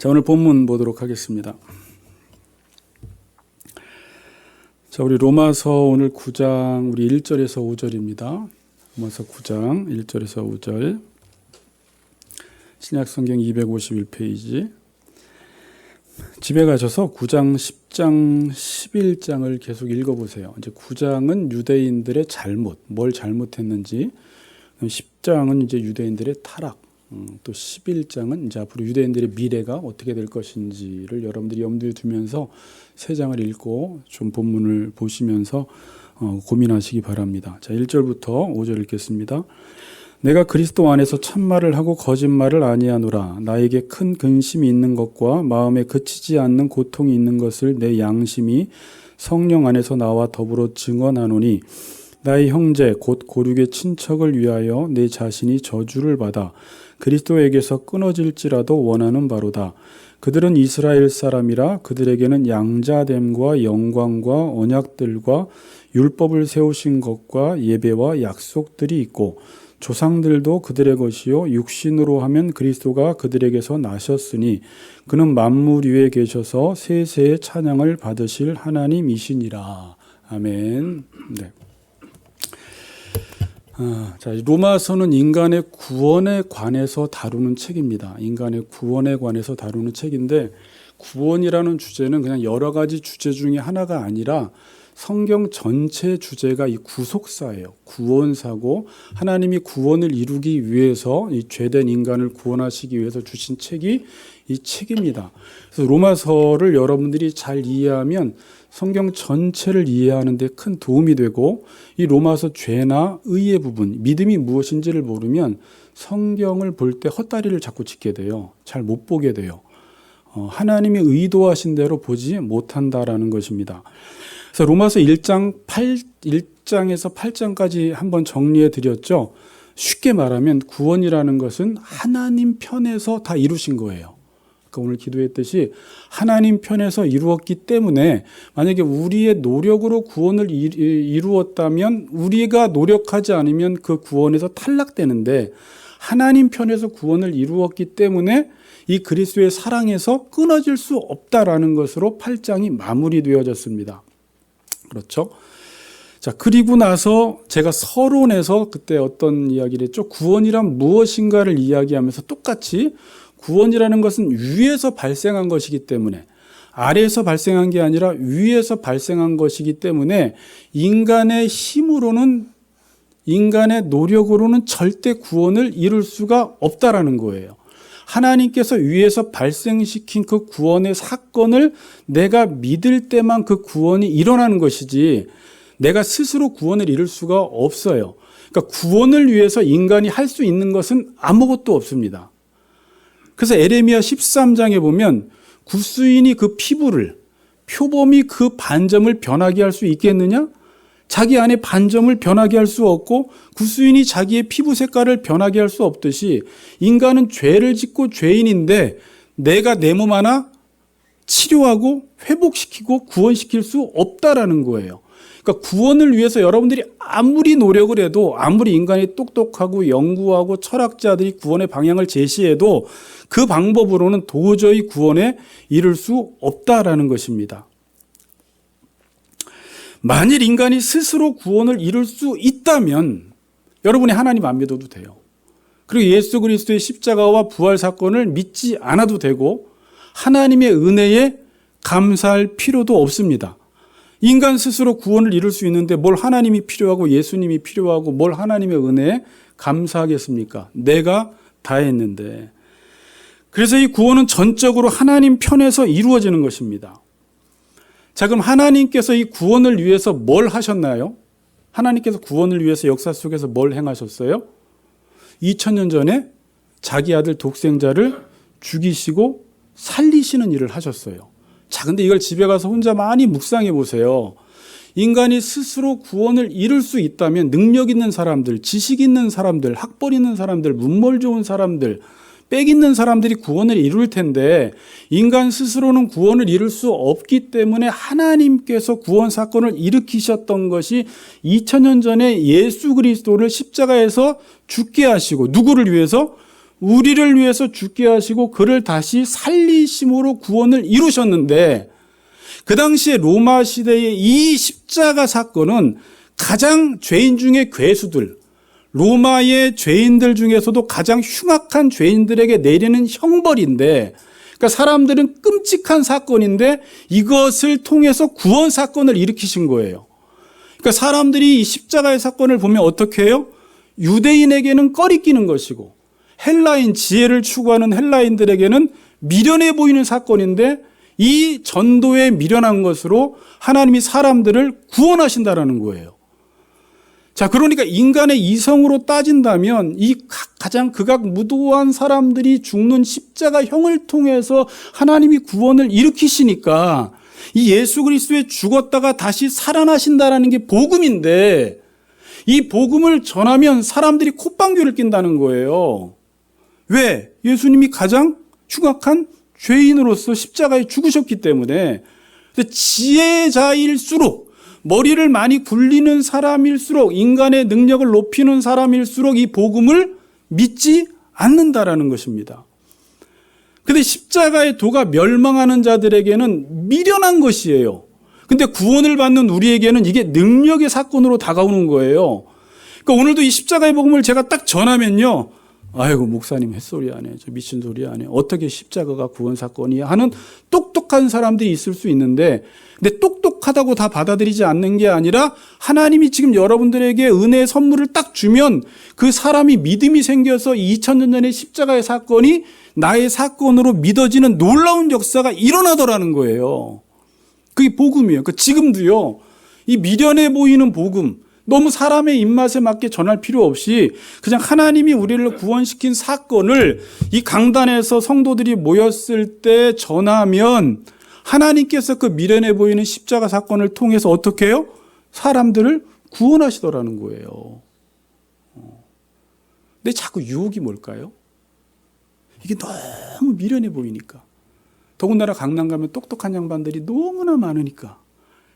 자, 오늘 본문 보도록 하겠습니다. 자, 우리 로마서 오늘 9장 우리 1절에서 5절입니다. 로마서 9장 1절에서 5절. 신약 성경 251페이지. 집에 가셔서 9장, 10장, 11장을 계속 읽어보세요. 이제 9장은 유대인들의 잘못, 뭘 잘못했는지, 10장은 이제 유대인들의 타락, 또 11장은 이제 앞으로 유대인들의 미래가 어떻게 될 것인지를 여러분들이 염두에 두면서 3장을 읽고 좀 본문을 보시면서 고민하시기 바랍니다. 자, 1절부터 5절 읽겠습니다. 내가 그리스도 안에서 참말을 하고 거짓말을 아니하노라. 나에게 큰 근심이 있는 것과 마음에 그치지 않는 고통이 있는 것을 내 양심이 성령 안에서 나와 더불어 증언하노니 나의 형제 곧 고륙의 친척을 위하여 내 자신이 저주를 받아 그리스도에게서 끊어질지라도 원하는 바로다. 그들은 이스라엘 사람이라 그들에게는 양자됨과 영광과 언약들과 율법을 세우신 것과 예배와 약속들이 있고 조상들도 그들의 것이요 육신으로 하면 그리스도가 그들에게서 나셨으니 그는 만물 위에 계셔서 세세의 찬양을 받으실 하나님이시니라. 아멘. 네. 자, 로마서는 인간의 구원에 관해서 다루는 책입니다. 인간의 구원에 관해서 다루는 책인데 구원이라는 주제는 그냥 여러 가지 주제 중에 하나가 아니라 성경 전체 주제가 이 구속사예요. 구원사고 하나님이 구원을 이루기 위해서 이 죄된 인간을 구원하시기 위해서 주신 책이 이 책입니다. 그래서 로마서를 여러분들이 잘 이해하면 성경 전체를 이해하는 데 큰 도움이 되고 이 로마서 죄나 의의 부분, 믿음이 무엇인지를 모르면 성경을 볼 때 헛다리를 자꾸 짚게 돼요. 잘 못 보게 돼요. 하나님이 의도하신 대로 보지 못한다라는 것입니다. 그래서 로마서 1장에서 8장까지 한번 정리해 드렸죠. 쉽게 말하면 구원이라는 것은 하나님 편에서 다 이루신 거예요. 그러니까 오늘 기도했듯이 하나님 편에서 이루었기 때문에 만약에 우리의 노력으로 구원을 이루었다면 우리가 노력하지 않으면 그 구원에서 탈락되는데 하나님 편에서 구원을 이루었기 때문에 이 그리스도의 사랑에서 끊어질 수 없다라는 것으로 8장이 마무리되어졌습니다. 그렇죠? 자, 그리고 나서 제가 서론에서 그때 어떤 이야기를 했죠? 구원이란 무엇인가를 이야기하면서 똑같이 구원이라는 것은 위에서 발생한 것이기 때문에 아래에서 발생한 게 아니라 위에서 발생한 것이기 때문에 인간의 힘으로는 인간의 노력으로는 절대 구원을 이룰 수가 없다라는 거예요. 하나님께서 위에서 발생시킨 그 구원의 사건을 내가 믿을 때만 그 구원이 일어나는 것이지 내가 스스로 구원을 이룰 수가 없어요. 그러니까 구원을 위해서 인간이 할 수 있는 것은 아무것도 없습니다. 그래서 에레미야 13장에 보면 구스인이 그 피부를 표범이 그 반점을 변하게 할 수 있겠느냐? 자기 안에 반점을 변하게 할 수 없고 구스인이 자기의 피부 색깔을 변하게 할 수 없듯이 인간은 죄를 짓고 죄인인데 내가 내 몸 하나 치료하고 회복시키고 구원시킬 수 없다라는 거예요. 그러니까 구원을 위해서 여러분들이 아무리 노력을 해도 아무리 인간이 똑똑하고 연구하고 철학자들이 구원의 방향을 제시해도 그 방법으로는 도저히 구원에 이를 수 없다라는 것입니다. 만일 인간이 스스로 구원을 이룰 수 있다면 여러분이 하나님 안 믿어도 돼요. 그리고 예수 그리스도의 십자가와 부활 사건을 믿지 않아도 되고 하나님의 은혜에 감사할 필요도 없습니다. 인간 스스로 구원을 이룰 수 있는데 뭘 하나님이 필요하고 예수님이 필요하고 뭘 하나님의 은혜에 감사하겠습니까? 내가 다 했는데. 그래서 이 구원은 전적으로 하나님 편에서 이루어지는 것입니다. 자, 그럼 하나님께서 이 구원을 위해서 뭘 하셨나요? 하나님께서 구원을 위해서 역사 속에서 뭘 행하셨어요? 2000년 전에 자기 아들 독생자를 죽이시고 살리시는 일을 하셨어요. 자, 근데 이걸 집에 가서 혼자 많이 묵상해 보세요. 인간이 스스로 구원을 이룰 수 있다면 능력 있는 사람들, 지식 있는 사람들, 학벌 있는 사람들, 문물 좋은 사람들, 빽 있는 사람들이 구원을 이룰 텐데 인간 스스로는 구원을 이룰 수 없기 때문에 하나님께서 구원 사건을 일으키셨던 것이 2000년 전에 예수 그리스도를 십자가에서 죽게 하시고 누구를 위해서? 우리를 위해서 죽게 하시고 그를 다시 살리심으로 구원을 이루셨는데, 그 당시에 로마 시대의 이 십자가 사건은 가장 죄인 중에 괴수들, 로마의 죄인들 중에서도 가장 흉악한 죄인들에게 내리는 형벌인데, 그러니까 사람들은 끔찍한 사건인데 이것을 통해서 구원 사건을 일으키신 거예요. 그러니까 사람들이 이 십자가의 사건을 보면 어떻게 해요? 유대인에게는 꺼리끼는 것이고 헬라인, 지혜를 추구하는 헬라인들에게는 미련해 보이는 사건인데, 이 전도에 미련한 것으로 하나님이 사람들을 구원하신다라는 거예요. 자, 그러니까 인간의 이성으로 따진다면 이 가장 극악무도한 사람들이 죽는 십자가형을 통해서 하나님이 구원을 일으키시니까 이 예수 그리스도의 죽었다가 다시 살아나신다라는 게 복음인데, 이 복음을 전하면 사람들이 콧방귀를 낀다는 거예요. 왜? 예수님이 가장 흉악한 죄인으로서 십자가에 죽으셨기 때문에. 지혜자일수록, 머리를 많이 굴리는 사람일수록, 인간의 능력을 높이는 사람일수록 이 복음을 믿지 않는다라는 것입니다. 근데 십자가의 도가 멸망하는 자들에게는 미련한 것이에요. 근데 구원을 받는 우리에게는 이게 능력의 사건으로 다가오는 거예요. 그러니까 오늘도 이 십자가의 복음을 제가 딱 전하면요, 아이고 목사님 햇소리 하네, 저 미친 소리 하네, 어떻게 십자가가 구원 사건이야 하는 똑똑한 사람들이 있을 수 있는데, 근데 똑똑하다고 다 받아들이지 않는 게 아니라 하나님이 지금 여러분들에게 은혜의 선물을 딱 주면 그 사람이 믿음이 생겨서 2000년 전의 십자가의 사건이 나의 사건으로 믿어지는 놀라운 역사가 일어나더라는 거예요. 그게 복음이에요. 그러니까 지금도요, 이 미련해 보이는 복음, 너무 사람의 입맛에 맞게 전할 필요 없이 그냥 하나님이 우리를 구원시킨 사건을 이 강단에서 성도들이 모였을 때 전하면 하나님께서 그 미련해 보이는 십자가 사건을 통해서 어떻게 해요? 사람들을 구원하시더라는 거예요. 근데 자꾸 유혹이 뭘까요? 이게 너무 미련해 보이니까. 더군다나 강남 가면 똑똑한 양반들이 너무나 많으니까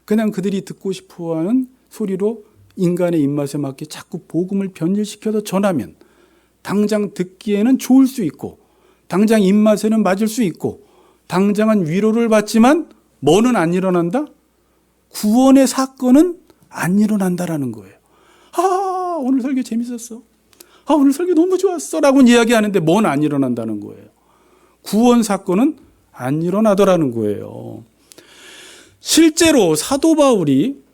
그냥 그들이 듣고 싶어하는 소리로 인간의 입맛에 맞게 자꾸 복음을 변질시켜서 전하면 당장 듣기에는 좋을 수 있고, 당장 입맛에는 맞을 수 있고, 당장은 위로를 받지만 뭐는 안 일어난다? 구원의 사건은 안 일어난다라는 거예요. 아, 오늘 설교 재밌었어. 아, 오늘 설교 너무 좋았어 라고 이야기하는데 뭔 안 일어난다는 거예요. 구원 사건은 안 일어나더라는 거예요. 실제로 사도 바울이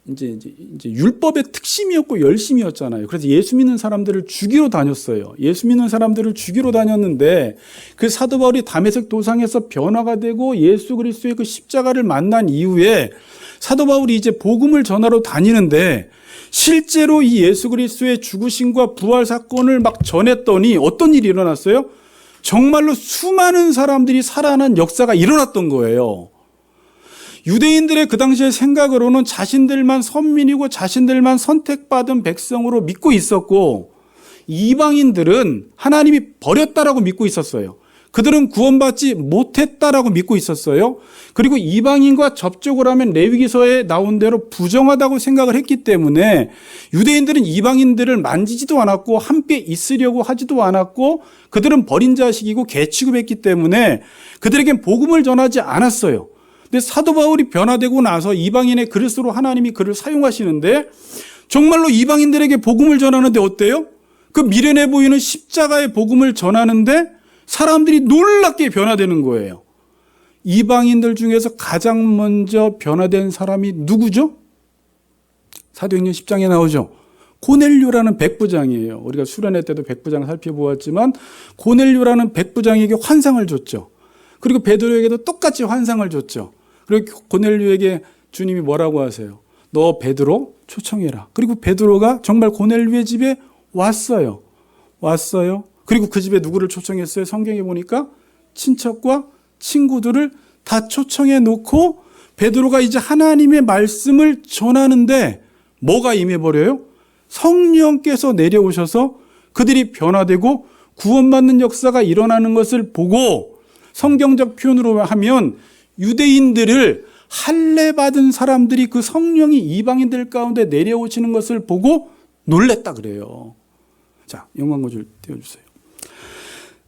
이제 율법의 특심이었고 열심이었잖아요. 그래서 예수 믿는 사람들을 죽이러 다녔어요. 예수 믿는 사람들을 죽이러 다녔는데 그 사도 바울이 다메섹 도상에서 변화가 되고 예수 그리스도의 그 십자가를 만난 이후에 사도 바울이 이제 복음을 전하러 다니는데 실제로 이 예수 그리스도의 죽으심과 부활 사건을 막 전했더니 어떤 일이 일어났어요? 정말로 수많은 사람들이 살아난 역사가 일어났던 거예요. 유대인들의 그 당시의 생각으로는 자신들만 선민이고 자신들만 선택받은 백성으로 믿고 있었고, 이방인들은 하나님이 버렸다라고 믿고 있었어요. 그들은 구원받지 못했다라고 믿고 있었어요. 그리고 이방인과 접촉을 하면 레위기서에 나온 대로 부정하다고 생각을 했기 때문에 유대인들은 이방인들을 만지지도 않았고 함께 있으려고 하지도 않았고, 그들은 버린 자식이고 개 취급했기 때문에 그들에겐 복음을 전하지 않았어요. 근데 사도 바울이 변화되고 나서 이방인의 그리스도로 하나님이 그를 사용하시는데 정말로 이방인들에게 복음을 전하는데 어때요? 그 미련해 보이는 십자가의 복음을 전하는데 사람들이 놀랍게 변화되는 거예요. 이방인들 중에서 가장 먼저 변화된 사람이 누구죠? 사도행전 10장에 나오죠. 고넬료라는 백부장이에요. 우리가 수련회 때도 백부장 살펴보았지만 고넬료라는 백부장에게 환상을 줬죠. 그리고 베드로에게도 똑같이 환상을 줬죠. 그리고 고넬료에게 주님이 뭐라고 하세요? 너 베드로 초청해라. 그리고 베드로가 정말 고넬료의 집에 왔어요. 그리고 그 집에 누구를 초청했어요? 성경에 보니까 친척과 친구들을 다 초청해 놓고 베드로가 이제 하나님의 말씀을 전하는데 뭐가 임해버려요? 성령께서 내려오셔서 그들이 변화되고 구원받는 역사가 일어나는 것을 보고, 성경적 표현으로 하면 유대인들을 할례받은 사람들이 그 성령이 이방인들 가운데 내려오시는 것을 보고 놀랬다 그래요. 자, 영광고지를 띄워주세요.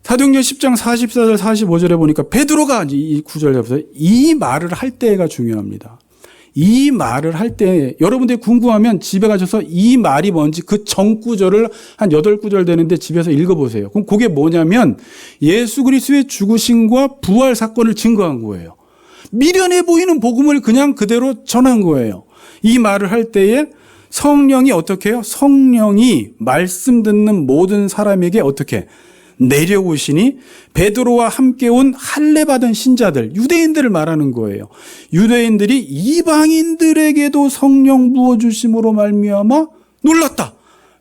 사도행전 10장 44절 45절에 보니까 베드로가 이 구절에 보세요. 이 말을 할 때가 중요합니다. 이 말을 할 때 여러분들이 궁금하면 집에 가셔서 이 말이 뭔지 그 전구절을 한 8구절 되는데 집에서 읽어보세요. 그럼 그게 뭐냐면 예수 그리스도의 죽으심과 부활 사건을 증거한 거예요. 미련해 보이는 복음을 그냥 그대로 전한 거예요. 이 말을 할 때에 성령이 어떻게 해요? 성령이 말씀 듣는 모든 사람에게 어떻게 내려오시니 베드로와 함께 온 할례 받은 신자들, 유대인들을 말하는 거예요. 유대인들이 이방인들에게도 성령 부어주심으로 말미암아 놀랐다.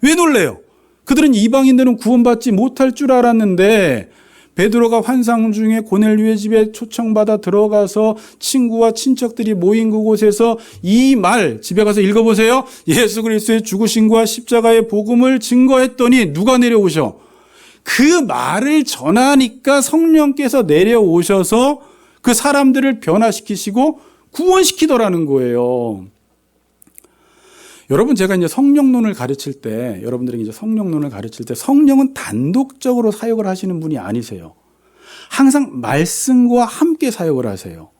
왜 놀래요? 그들은 이방인들은 구원받지 못할 줄 알았는데 베드로가 환상 중에 고넬료의 집에 초청받아 들어가서 친구와 친척들이 모인 그곳에서 이 말 집에 가서 읽어보세요. 예수 그리스도의 죽으심과 십자가의 복음을 증거했더니 누가 내려오셔? 그 말을 전하니까 성령께서 내려오셔서 그 사람들을 변화시키시고 구원시키더라는 거예요. 여러분, 제가 이제 성령론을 가르칠 때, 여러분들에게 이제 성령론을 가르칠 때 성령은 단독적으로 사역을 하시는 분이 아니세요. 항상 말씀과 함께 사역을 하세요.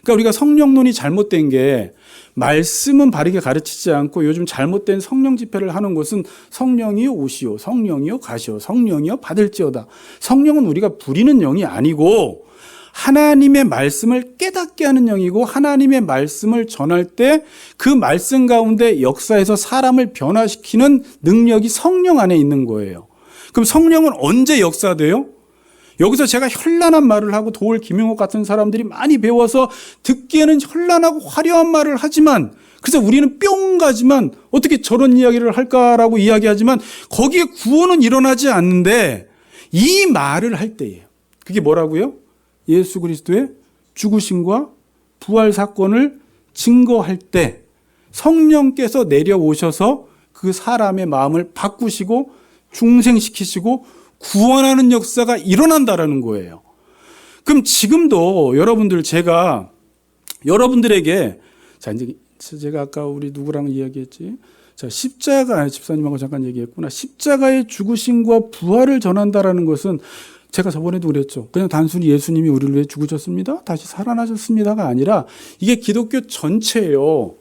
그러니까 우리가 성령론이 잘못된 게 말씀은 바르게 가르치지 않고 요즘 잘못된 성령 집회를 하는 것은 성령이여 오시오, 성령이여 가시오, 성령이여 받을지어다. 성령은 우리가 부리는 영이 아니고 하나님의 말씀을 깨닫게 하는 영이고 하나님의 말씀을 전할 때 그 말씀 가운데 역사에서 사람을 변화시키는 능력이 성령 안에 있는 거예요. 그럼 성령은 언제 역사돼요? 여기서 제가 현란한 말을 하고 도울 김용옥 같은 사람들이 많이 배워서 듣기에는 현란하고 화려한 말을 하지만 그래서 우리는 뿅 가지만 어떻게 저런 이야기를 할까라고 이야기하지만 거기에 구원은 일어나지 않는데 이 말을 할 때예요. 그게 뭐라고요? 예수 그리스도의 죽으심과 부활 사건을 증거할 때 성령께서 내려오셔서 그 사람의 마음을 바꾸시고 중생시키시고 구원하는 역사가 일어난다라는 거예요. 그럼 지금도 여러분들 제가 여러분들에게 자 이제 제가 아까 우리 누구랑 이야기했지? 자 십자가 집사님하고 잠깐 얘기했구나. 십자가의 죽으심과 부활을 전한다라는 것은 제가 저번에도 그랬죠. 그냥 단순히 예수님이 우리를 위해 죽으셨습니다. 다시 살아나셨습니다가 아니라 이게 기독교 전체예요.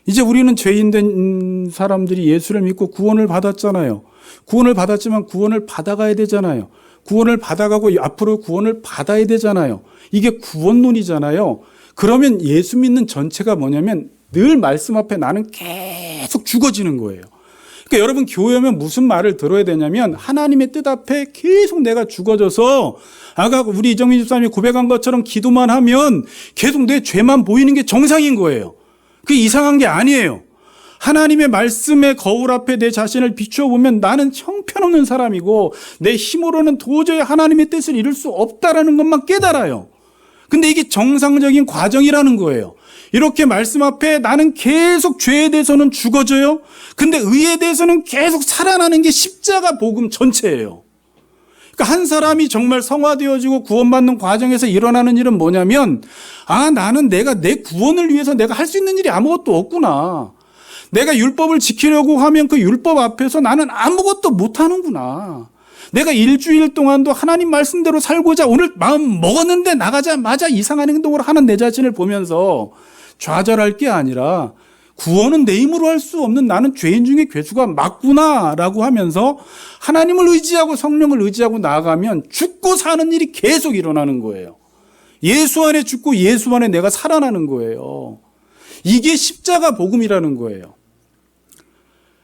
이제 우리는 죄인된 사람들이 예수를 믿고 구원을 받았잖아요. 구원을 받았지만 구원을 받아가야 되잖아요. 구원을 받아가고 앞으로 구원을 받아야 되잖아요. 이게 구원론이잖아요. 그러면 예수 믿는 전체가 뭐냐면 늘 말씀 앞에 나는 계속 죽어지는 거예요. 그러니까 여러분 교회 오면 무슨 말을 들어야 되냐면 하나님의 뜻 앞에 계속 내가 죽어져서 아까 우리 이정민 집사님이 고백한 것처럼 기도만 하면 계속 내 죄만 보이는 게 정상인 거예요. 그게 이상한 게 아니에요. 하나님의 말씀의 거울 앞에 내 자신을 비추어 보면 나는 형편없는 사람이고 내 힘으로는 도저히 하나님의 뜻을 이룰 수 없다라는 것만 깨달아요. 근데 이게 정상적인 과정이라는 거예요. 이렇게 말씀 앞에 나는 계속 죄에 대해서는 죽어져요. 근데 의에 대해서는 계속 살아나는 게 십자가 복음 전체예요. 그러니까 한 사람이 정말 성화되어지고 구원받는 과정에서 일어나는 일은 뭐냐면 나는 내가 내 구원을 위해서 내가 할 수 있는 일이 아무것도 없구나. 내가 율법을 지키려고 하면 그 율법 앞에서 나는 아무것도 못하는구나. 내가 일주일 동안도 하나님 말씀대로 살고자 오늘 마음 먹었는데 나가자마자 이상한 행동을 하는 내 자신을 보면서 좌절할 게 아니라 구원은 내 힘으로 할 수 없는 나는 죄인 중에 괴수가 맞구나라고 하면서 하나님을 의지하고 성령을 의지하고 나아가면 죽고 사는 일이 계속 일어나는 거예요. 예수 안에 죽고 예수 안에 내가 살아나는 거예요. 이게 십자가 복음이라는 거예요.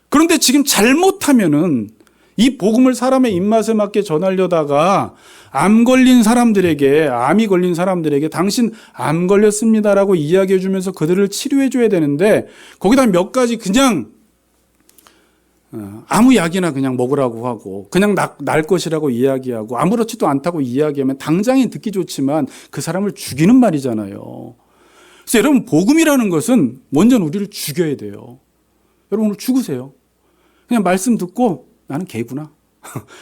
그런데 지금 잘못하면은 이 복음을 사람의 입맛에 맞게 전하려다가 암이 걸린 사람들에게 당신 암 걸렸습니다라고 이야기해 주면서 그들을 치료해 줘야 되는데 거기다 몇 가지 그냥 아무 약이나 그냥 먹으라고 하고 그냥 날 것이라고 이야기하고 아무렇지도 않다고 이야기하면 당장에 듣기 좋지만 그 사람을 죽이는 말이잖아요. 그래서 여러분 복음이라는 것은 먼저 우리를 죽여야 돼요. 여러분 오늘 죽으세요. 그냥 말씀 듣고 나는 개구나.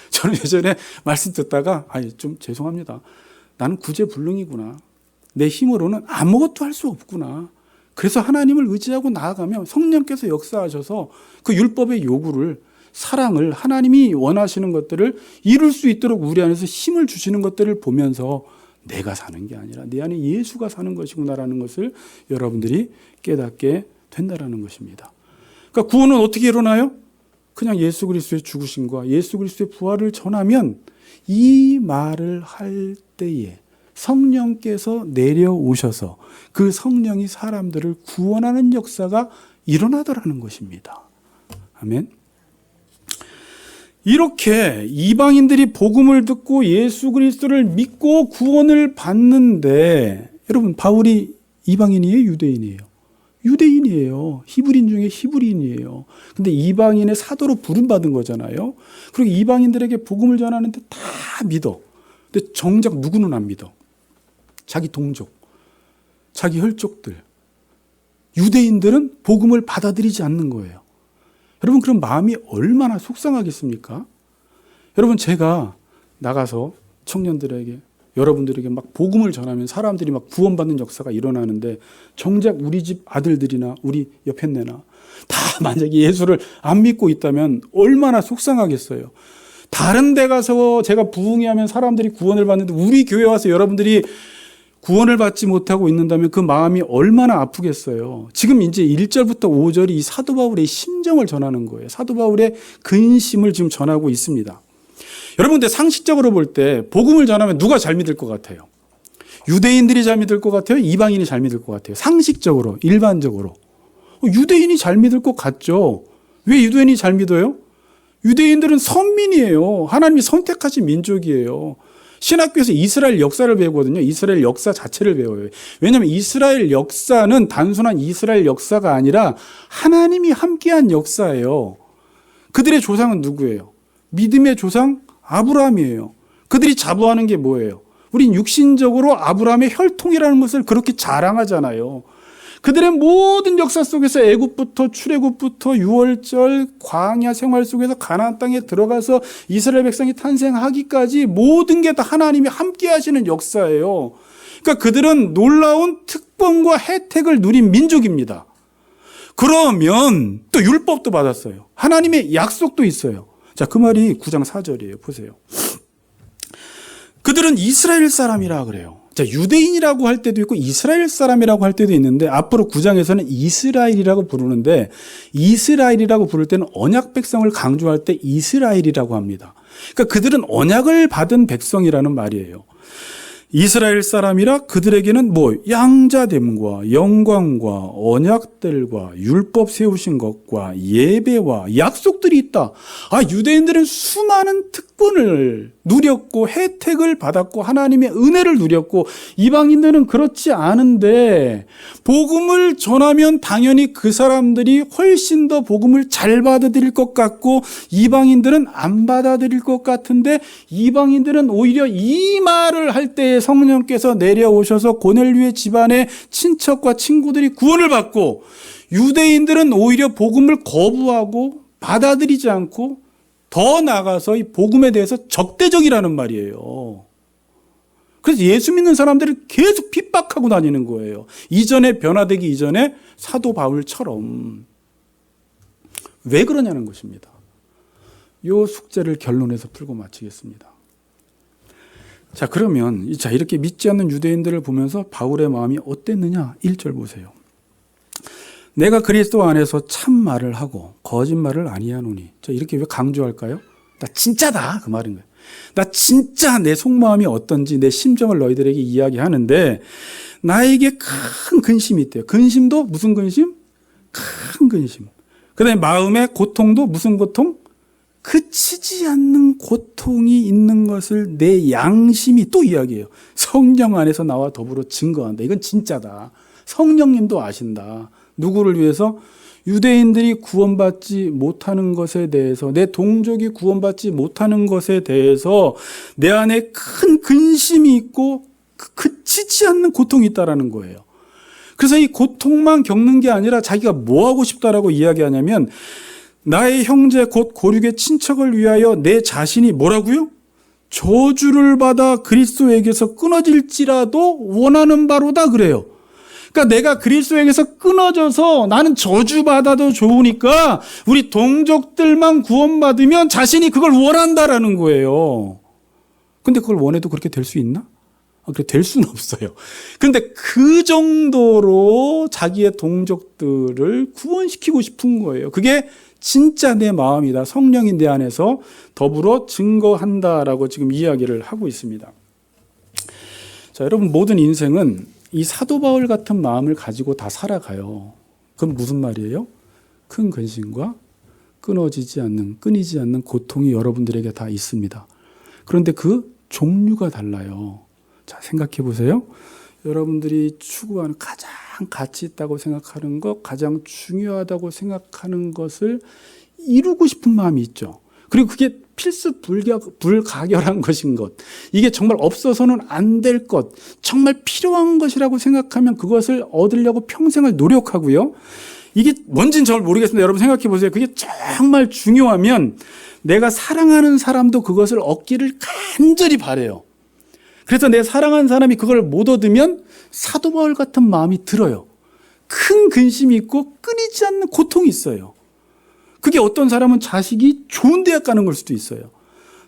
저는 예전에 말씀 듣다가 좀 죄송합니다. 나는 구제불능이구나. 내 힘으로는 아무것도 할 수 없구나. 그래서 하나님을 의지하고 나아가면 성령께서 역사하셔서 그 율법의 요구를 사랑을, 하나님이 원하시는 것들을 이룰 수 있도록 우리 안에서 힘을 주시는 것들을 보면서 내가 사는 게 아니라 내 안에 예수가 사는 것이구나라는 것을 여러분들이 깨닫게 된다라는 것입니다. 그러니까 구원은 어떻게 일어나요? 그냥 예수 그리스도의 죽으심과 예수 그리스도의 부활을 전하면 이 말을 할 때에 성령께서 내려오셔서 그 성령이 사람들을 구원하는 역사가 일어나더라는 것입니다. 아멘. 이렇게 이방인들이 복음을 듣고 예수 그리스도를 믿고 구원을 받는데, 여러분 바울이 이방인이에요, 유대인이에요? 유대인이에요. 히브리인 중에 히브리인이에요. 근데 이방인의 사도로 부름받은 거잖아요. 그리고 이방인들에게 복음을 전하는데 다 믿어. 근데 정작 누구는 안 믿어? 자기 동족, 자기 혈족들. 유대인들은 복음을 받아들이지 않는 거예요. 여러분, 그런 마음이 얼마나 속상하겠습니까? 여러분, 제가 나가서 청년들에게, 여러분들에게 막 복음을 전하면 사람들이 막 구원받는 역사가 일어나는데 정작 우리 집 아들들이나 우리 옆에내나 다 만약에 예수를 안 믿고 있다면 얼마나 속상하겠어요. 다른 데 가서 제가 부흥회하면 사람들이 구원을 받는데 우리 교회 와서 여러분들이 구원을 받지 못하고 있는다면 그 마음이 얼마나 아프겠어요. 지금 이제 1절부터 5절이 이 사도 바울의 심정을 전하는 거예요. 사도 바울의 근심을 지금 전하고 있습니다. 여러분들 상식적으로 볼 때 복음을 전하면 누가 잘 믿을 것 같아요? 유대인들이 잘 믿을 것 같아요? 이방인이 잘 믿을 것 같아요? 상식적으로, 일반적으로. 유대인이 잘 믿을 것 같죠. 왜 유대인이 잘 믿어요? 유대인들은 선민이에요. 하나님이 선택하신 민족이에요. 신학교에서 이스라엘 역사를 배우거든요. 이스라엘 역사 자체를 배워요. 왜냐하면 이스라엘 역사는 단순한 이스라엘 역사가 아니라 하나님이 함께한 역사예요. 그들의 조상은 누구예요? 믿음의 조상 아브라함이에요. 그들이 자부하는 게 뭐예요? 우린 육신적으로 아브라함의 혈통이라는 것을 그렇게 자랑하잖아요. 그들의 모든 역사 속에서 애굽부터 출애굽부터 유월절 광야 생활 속에서 가나안 땅에 들어가서 이스라엘 백성이 탄생하기까지 모든 게 다 하나님이 함께 하시는 역사예요. 그러니까 그들은 놀라운 특권과 혜택을 누린 민족입니다. 그러면 또 율법도 받았어요. 하나님의 약속도 있어요. 자, 그 말이 9장 4절이에요. 보세요. 그들은 이스라엘 사람이라 그래요. 자, 유대인이라고 할 때도 있고 이스라엘 사람이라고 할 때도 있는데 앞으로 9장에서는 이스라엘이라고 부르는데 이스라엘이라고 부를 때는 언약 백성을 강조할 때 이스라엘이라고 합니다. 그러니까 그들은 언약을 받은 백성이라는 말이에요. 이스라엘 사람이라 그들에게는 양자됨과 영광과 언약들과 율법 세우신 것과 예배와 약속들이 있다. 유대인들은 수많은 특권을 누렸고 혜택을 받았고 하나님의 은혜를 누렸고 이방인들은 그렇지 않은데 복음을 전하면 당연히 그 사람들이 훨씬 더 복음을 잘 받아들일 것 같고 이방인들은 안 받아들일 것 같은데 이방인들은 오히려 이 말을 할 때에 성령께서 내려오셔서 고넬료의 집안의 친척과 친구들이 구원을 받고 유대인들은 오히려 복음을 거부하고 받아들이지 않고 더 나아가서 이 복음에 대해서 적대적이라는 말이에요. 그래서 예수 믿는 사람들을 계속 핍박하고 다니는 거예요. 이전에 변화되기 이전에 사도 바울처럼. 왜 그러냐는 것입니다. 이 숙제를 결론에서 풀고 마치겠습니다. 자, 그러면 이렇게 믿지 않는 유대인들을 보면서 바울의 마음이 어땠느냐? 1절 보세요. 내가 그리스도 안에서 참 말을 하고 거짓말을 아니하노니. 자, 이렇게 왜 강조할까요? 나 진짜다 그 말인 거예요. 나 진짜 내 속마음이 어떤지 내 심정을 너희들에게 이야기하는데 나에게 큰 근심이 있대요. 근심도 무슨 근심? 큰 근심. 그다음에 마음의 고통도 무슨 고통? 그치지 않는 고통이 있는 것을 내 양심이 또 이야기해요. 성령 안에서 나와 더불어 증거한다. 이건 진짜다. 성령님도 아신다. 누구를 위해서? 유대인들이 구원받지 못하는 것에 대해서, 내 동족이 구원받지 못하는 것에 대해서 내 안에 큰 근심이 있고 그치지 않는 고통이 있다라는 거예요. 그래서 이 고통만 겪는 게 아니라 자기가 뭐 하고 싶다라고 이야기하냐면 나의 형제 곧 고륙의 친척을 위하여 내 자신이 뭐라고요? 저주를 받아 그리스도에게서 끊어질지라도 원하는 바로다 그래요. 그러니까 내가 그리스도에게서 끊어져서 나는 저주받아도 좋으니까 우리 동족들만 구원받으면 자신이 그걸 원한다라는 거예요. 근데 그걸 원해도 그렇게 될 수 있나? 그렇게 될 수는 없어요. 근데 그 정도로 자기의 동족들을 구원시키고 싶은 거예요. 그게 진짜 내 마음이다. 성령이 내 안에서 더불어 증거한다라고 지금 이야기를 하고 있습니다. 자, 여러분, 모든 인생은 이 사도 바울 같은 마음을 가지고 다 살아가요. 그건 무슨 말이에요? 큰 근심과 끊이지 않는 고통이 여러분들에게 다 있습니다. 그런데 그 종류가 달라요. 자, 생각해 보세요. 여러분들이 추구하는 가장 가치 있다고 생각하는 것, 가장 중요하다고 생각하는 것을 이루고 싶은 마음이 있죠. 그리고 그게 필수 불가결한 것인 것, 이게 정말 없어서는 안 될 것, 정말 필요한 것이라고 생각하면 그것을 얻으려고 평생을 노력하고요. 이게 뭔지는 잘 모르겠습니다. 여러분 생각해 보세요. 그게 정말 중요하면 내가 사랑하는 사람도 그것을 얻기를 간절히 바라요. 그래서 내 사랑하는 사람이 그걸 못 얻으면 사도 바울 같은 마음이 들어요. 큰 근심이 있고 끊이지 않는 고통이 있어요. 그게 어떤 사람은 자식이 좋은 대학 가는 걸 수도 있어요.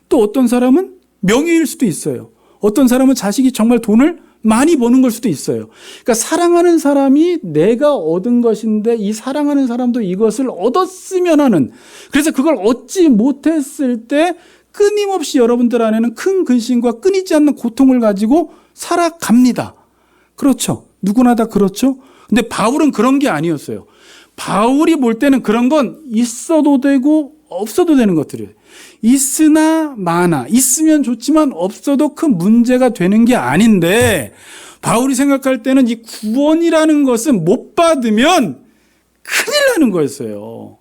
또 어떤 사람은 명예일 수도 있어요. 어떤 사람은 자식이 정말 돈을 많이 버는 걸 수도 있어요. 그러니까 사랑하는 사람이 내가 얻은 것인데 이 사랑하는 사람도 이것을 얻었으면 하는, 그래서 그걸 얻지 못했을 때 끊임없이 여러분들 안에는 큰 근심과 끊이지 않는 고통을 가지고 살아갑니다. 그렇죠. 누구나 다 그렇죠. 근데 바울은 그런 게 아니었어요. 바울이 볼 때는 그런 건 있어도 되고 없어도 되는 것들이에요. 있으나 마나, 있으면 좋지만 없어도 큰 문제가 되는 게 아닌데, 바울이 생각할 때는 이 구원이라는 것은 못 받으면 큰일 나는 거였어요.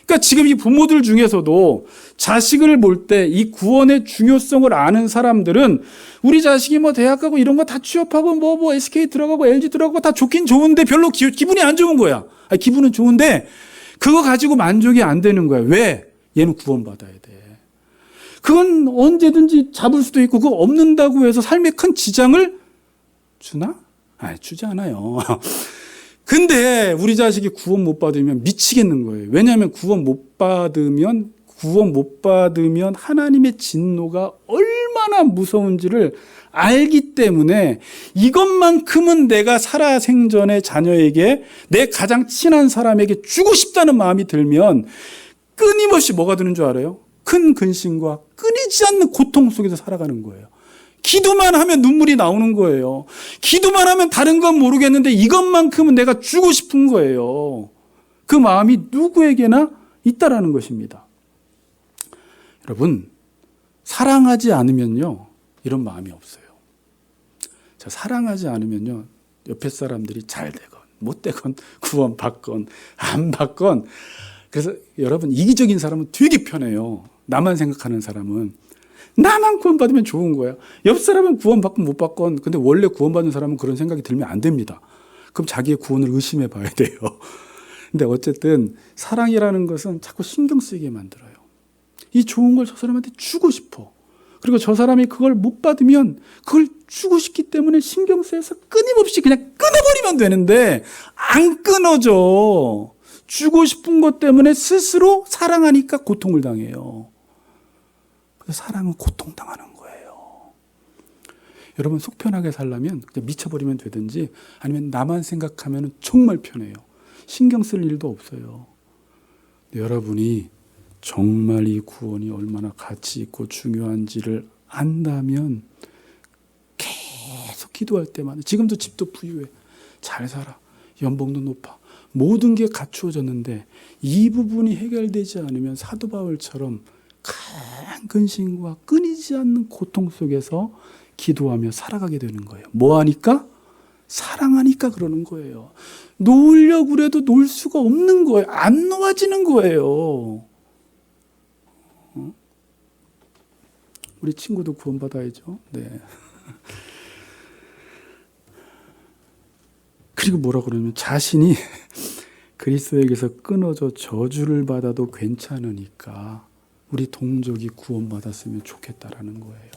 그러니까 지금 이 부모들 중에서도 자식을 볼 때 이 구원의 중요성을 아는 사람들은 우리 자식이 뭐 대학 가고 이런 거 다 취업하고 뭐 SK 들어가고 LG 들어가고 다 좋긴 좋은데 별로 기분이 안 좋은 거야. 아니, 기분은 좋은데 그거 가지고 만족이 안 되는 거야. 왜? 얘는 구원받아야 돼. 그건 언제든지 잡을 수도 있고 그거 없는다고 해서 삶에 큰 지장을 주나? 아니, 주지 않아요. 근데 우리 자식이 구원 못 받으면 미치겠는 거예요. 왜냐하면 구원 못 받으면 하나님의 진노가 얼마나 무서운지를 알기 때문에 이것만큼은 내가 살아생전에 자녀에게, 내 가장 친한 사람에게 주고 싶다는 마음이 들면 끊임없이 뭐가 드는 줄 알아요? 큰 근심과 끊이지 않는 고통 속에서 살아가는 거예요. 기도만 하면 눈물이 나오는 거예요. 기도만 하면 다른 건 모르겠는데 이것만큼은 내가 주고 싶은 거예요. 그 마음이 누구에게나 있다라는 것입니다. 여러분, 사랑하지 않으면요, 이런 마음이 없어요. 자, 사랑하지 않으면요, 옆에 사람들이 잘 되건 못 되건 구원 받건 안 받건, 그래서 여러분, 이기적인 사람은 되게 편해요. 나만 생각하는 사람은. 나만 구원받으면 좋은 거야. 옆 사람은 구원받건 못 받건, 근데 원래 구원받는 사람은 그런 생각이 들면 안 됩니다. 그럼 자기의 구원을 의심해 봐야 돼요. 근데 어쨌든 사랑이라는 것은 자꾸 신경 쓰이게 만들어요. 이 좋은 걸 저 사람한테 주고 싶어. 그리고 저 사람이 그걸 못 받으면 그걸 주고 싶기 때문에 신경 쓰여서 끊임없이 그냥 끊어버리면 되는데 안 끊어져. 주고 싶은 것 때문에 스스로 사랑하니까 고통을 당해요. 그래서 사랑은 고통당하는 거예요. 여러분, 속 편하게 살려면 그냥 미쳐버리면 되든지, 아니면 나만 생각하면 정말 편해요. 신경 쓸 일도 없어요. 여러분이 정말 이 구원이 얼마나 가치 있고 중요한지를 안다면 계속 기도할 때마다, 지금도 집도 부유해, 잘 살아, 연봉도 높아, 모든 게 갖추어졌는데 이 부분이 해결되지 않으면 사도 바울처럼 큰 근심과 끊이지 않는 고통 속에서 기도하며 살아가게 되는 거예요. 뭐 하니까? 사랑하니까 그러는 거예요. 놓으려고 그래도 놓을 수가 없는 거예요. 안 놓아지는 거예요. 우리 친구도 구원받아야죠. 네. 그리고 뭐라 그러면 자신이 그리스도에게서 끊어져 저주를 받아도 괜찮으니까 우리 동족이 구원받았으면 좋겠다라는 거예요.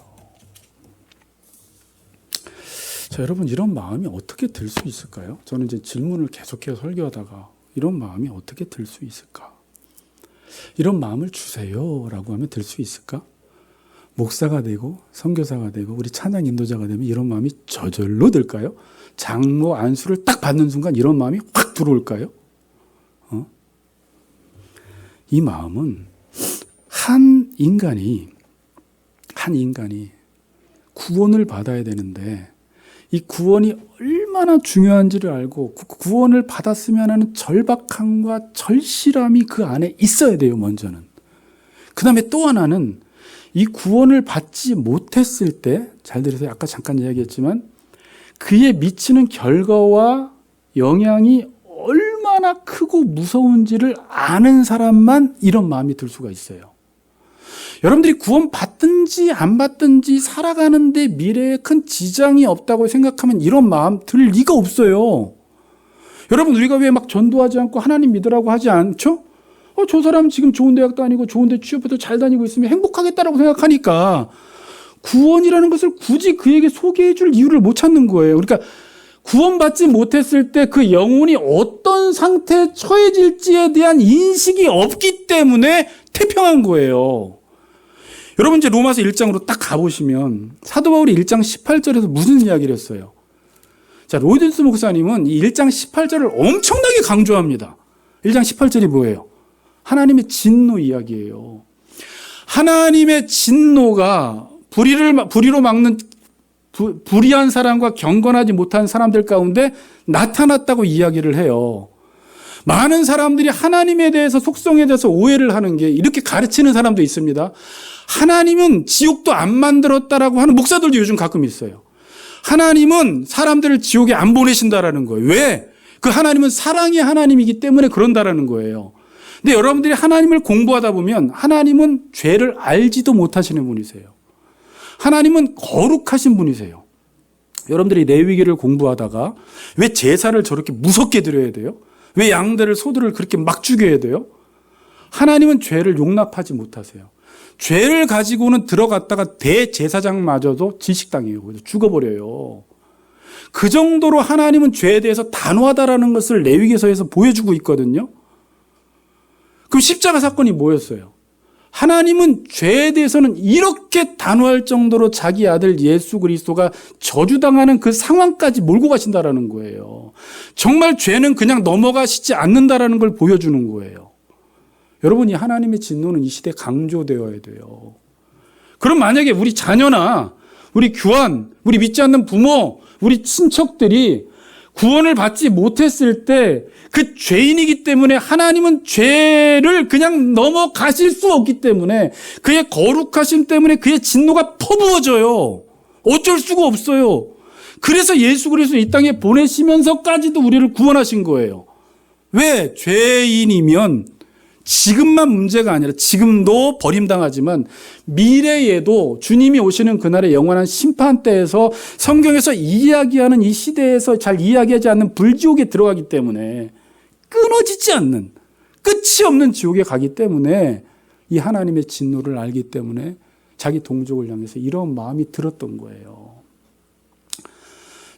자, 여러분 이런 마음이 어떻게 들 수 있을까요? 저는 이제 질문을 계속해서 설교하다가 이런 마음이 어떻게 들 수 있을까? 이런 마음을 주세요라고 하면 들 수 있을까? 목사가 되고 선교사가 되고 우리 찬양 인도자가 되면 이런 마음이 저절로 들까요? 장로 안수를 딱 받는 순간 이런 마음이 확 들어올까요? 이 마음은 한 인간이 구원을 받아야 되는데 이 구원이 얼마나 중요한지를 알고 구원을 받았으면 하는 절박함과 절실함이 그 안에 있어야 돼요. 먼저는. 그 다음에 또 하나는 이 구원을 받지 못했을 때, 잘 들으세요. 아까 잠깐 이야기했지만 그에 미치는 결과와 영향이 얼마나 크고 무서운지를 아는 사람만 이런 마음이 들 수가 있어요. 여러분들이 구원 받든지 안 받든지 살아가는데 미래에 큰 지장이 없다고 생각하면 이런 마음 들 리가 없어요. 여러분, 우리가 왜 막 전도하지 않고 하나님 믿으라고 하지 않죠? 저 사람 지금 좋은 대학 다니고 좋은 데 취업해도 잘 다니고 있으면 행복하겠다라고 생각하니까 구원이라는 것을 굳이 그에게 소개해 줄 이유를 못 찾는 거예요. 그러니까 구원받지 못했을 때 그 영혼이 어떤 상태에 처해질지에 대한 인식이 없기 때문에 태평한 거예요. 여러분 이제 로마서 1장으로 딱 가보시면 사도 바울이 1장 18절에서 무슨 이야기를 했어요? 자, 로이든스 목사님은 이 1장 18절을 엄청나게 강조합니다. 1장 18절이 뭐예요? 하나님의 진노 이야기예요. 하나님의 진노가 불의로 막는 불의한 사람과 경건하지 못한 사람들 가운데 나타났다고 이야기를 해요. 많은 사람들이 하나님에 대해서 속성에 대해서 오해를 하는 게 이렇게 가르치는 사람도 있습니다. 하나님은 지옥도 안 만들었다라고 하는 목사들도 요즘 가끔 있어요. 하나님은 사람들을 지옥에 안 보내신다라는 거예요. 왜? 그 하나님은 사랑의 하나님이기 때문에 그런다라는 거예요. 근데 여러분들이 하나님을 공부하다 보면 하나님은 죄를 알지도 못하시는 분이세요. 하나님은 거룩하신 분이세요. 여러분들이 레위기를 공부하다가 왜 제사를 저렇게 무섭게 드려야 돼요? 왜 양들을 소들을 그렇게 막 죽여야 돼요? 하나님은 죄를 용납하지 못하세요. 죄를 가지고는 들어갔다가 대제사장마저도 질식당해요. 죽어버려요. 그 정도로 하나님은 죄에 대해서 단호하다라는 것을 레위기서에서 보여주고 있거든요. 그럼 십자가 사건이 뭐였어요? 하나님은 죄에 대해서는 이렇게 단호할 정도로 자기 아들 예수 그리스도가 저주당하는 그 상황까지 몰고 가신다라는 거예요. 정말 죄는 그냥 넘어가시지 않는다라는 걸 보여주는 거예요. 여러분, 이 하나님의 진노는 이 시대에 강조되어야 돼요. 그럼 만약에 우리 자녀나 우리 교환, 우리 믿지 않는 부모, 우리 친척들이 구원을 받지 못했을 때 그 죄인이기 때문에 하나님은 죄를 그냥 넘어가실 수 없기 때문에 그의 거룩하심 때문에 그의 진노가 퍼부어져요. 어쩔 수가 없어요. 그래서 예수 그리스도 이 땅에 보내시면서까지도 우리를 구원하신 거예요. 왜? 죄인이면 지금만 문제가 아니라 지금도 버림당하지만 미래에도 주님이 오시는 그날의 영원한 심판대에서 성경에서 이야기하는 이 시대에서 잘 이야기하지 않는 불지옥에 들어가기 때문에 끊어지지 않는 끝이 없는 지옥에 가기 때문에 이 하나님의 진노를 알기 때문에 자기 동족을 향해서 이런 마음이 들었던 거예요.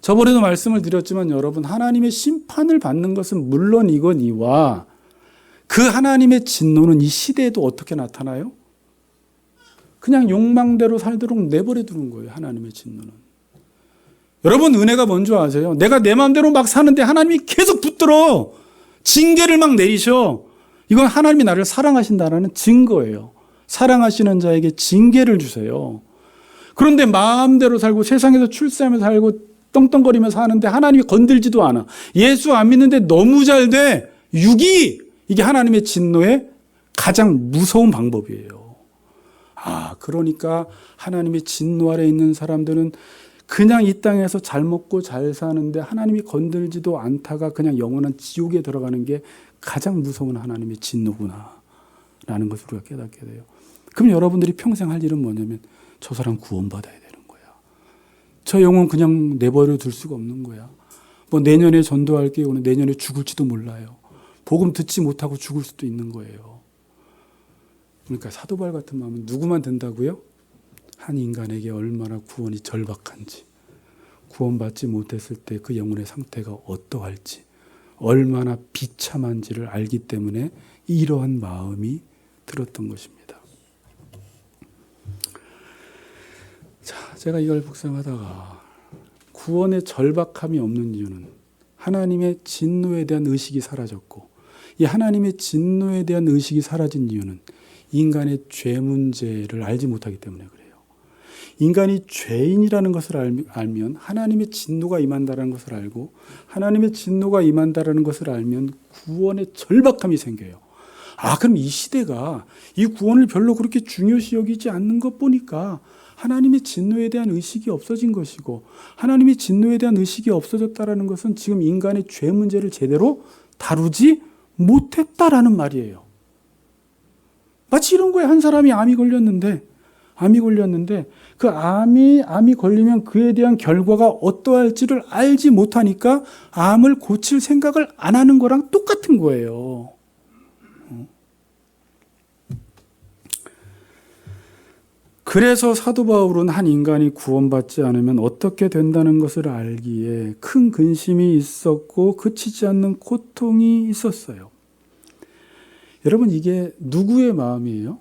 저번에도 말씀을 드렸지만 여러분, 하나님의 심판을 받는 것은 물론이거니와 그 하나님의 진노는 이 시대에도 어떻게 나타나요? 그냥 욕망대로 살도록 내버려 두는 거예요. 하나님의 진노는. 여러분, 은혜가 뭔지 아세요? 내가 내 마음대로 막 사는데 하나님이 계속 붙들어 징계를 막 내리셔. 이건 하나님이 나를 사랑하신다는 증거예요. 사랑하시는 자에게 징계를 주세요. 그런데 마음대로 살고 세상에서 출세하면서 살고 떵떵거리면서 사는데 하나님이 건들지도 않아. 예수 안 믿는데 너무 잘 돼. 유기. 이게 하나님의 진노의 가장 무서운 방법이에요. 그러니까 하나님의 진노 아래 있는 사람들은 그냥 이 땅에서 잘 먹고 잘 사는데 하나님이 건들지도 않다가 그냥 영원한 지옥에 들어가는 게 가장 무서운 하나님의 진노구나 라는 것을 우리가 깨닫게 돼요. 그럼 여러분들이 평생 할 일은 뭐냐면 저 사람 구원받아야 되는 거야. 저 영혼 그냥 내버려 둘 수가 없는 거야. 뭐 내년에 전도할게요. 내년에 죽을지도 몰라요. 복음 듣지 못하고 죽을 수도 있는 거예요. 그러니까 사도 바울 같은 마음은 누구만 된다고요? 한 인간에게 얼마나 구원이 절박한지, 구원받지 못했을 때 그 영혼의 상태가 어떠할지, 얼마나 비참한지를 알기 때문에 이러한 마음이 들었던 것입니다. 자, 제가 이걸 묵상하다가 구원의 절박함이 없는 이유는 하나님의 진노에 대한 의식이 사라졌고, 이 하나님의 진노에 대한 의식이 사라진 이유는 인간의 죄 문제를 알지 못하기 때문에 그래요. 인간이 죄인이라는 것을 알면 하나님의 진노가 임한다는 것을 알고, 하나님의 진노가 임한다는 것을 알면 구원의 절박함이 생겨요. 그럼 이 시대가 이 구원을 별로 그렇게 중요시 여기지 않는 것 보니까 하나님의 진노에 대한 의식이 없어진 것이고, 하나님의 진노에 대한 의식이 없어졌다는 것은 지금 인간의 죄 문제를 제대로 다루지 못했다라는 말이에요. 마치 이런 거에 한 사람이 암이 걸렸는데 그 암이 걸리면 그에 대한 결과가 어떠할지를 알지 못하니까 암을 고칠 생각을 안 하는 거랑 똑같은 거예요. 그래서 사도 바울은 한 인간이 구원받지 않으면 어떻게 된다는 것을 알기에 큰 근심이 있었고 그치지 않는 고통이 있었어요. 여러분, 이게 누구의 마음이에요?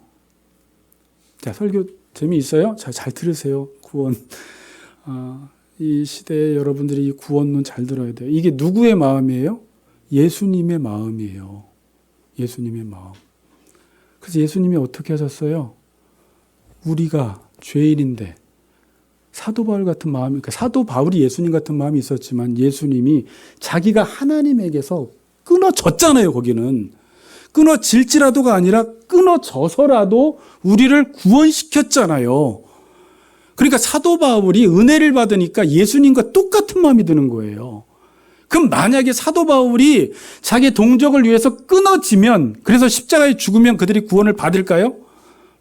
자, 설교 재미있어요? 잘 들으세요. 구원. 이 시대에 여러분들이 이 구원론 잘 들어야 돼요. 이게 누구의 마음이에요? 예수님의 마음이에요. 예수님의 마음. 그래서 예수님이 어떻게 하셨어요? 우리가 죄인인데 사도 바울 같은 마음이, 그러니까 사도 바울이 예수님 같은 마음이 있었지만 예수님이 자기가 하나님에게서 끊어졌잖아요. 거기는 끊어질지라도가 아니라 끊어져서라도 우리를 구원시켰잖아요. 그러니까 사도 바울이 은혜를 받으니까 예수님과 똑같은 마음이 드는 거예요. 그럼 만약에 사도 바울이 자기 동족을 위해서 끊어지면, 그래서 십자가에 죽으면 그들이 구원을 받을까요?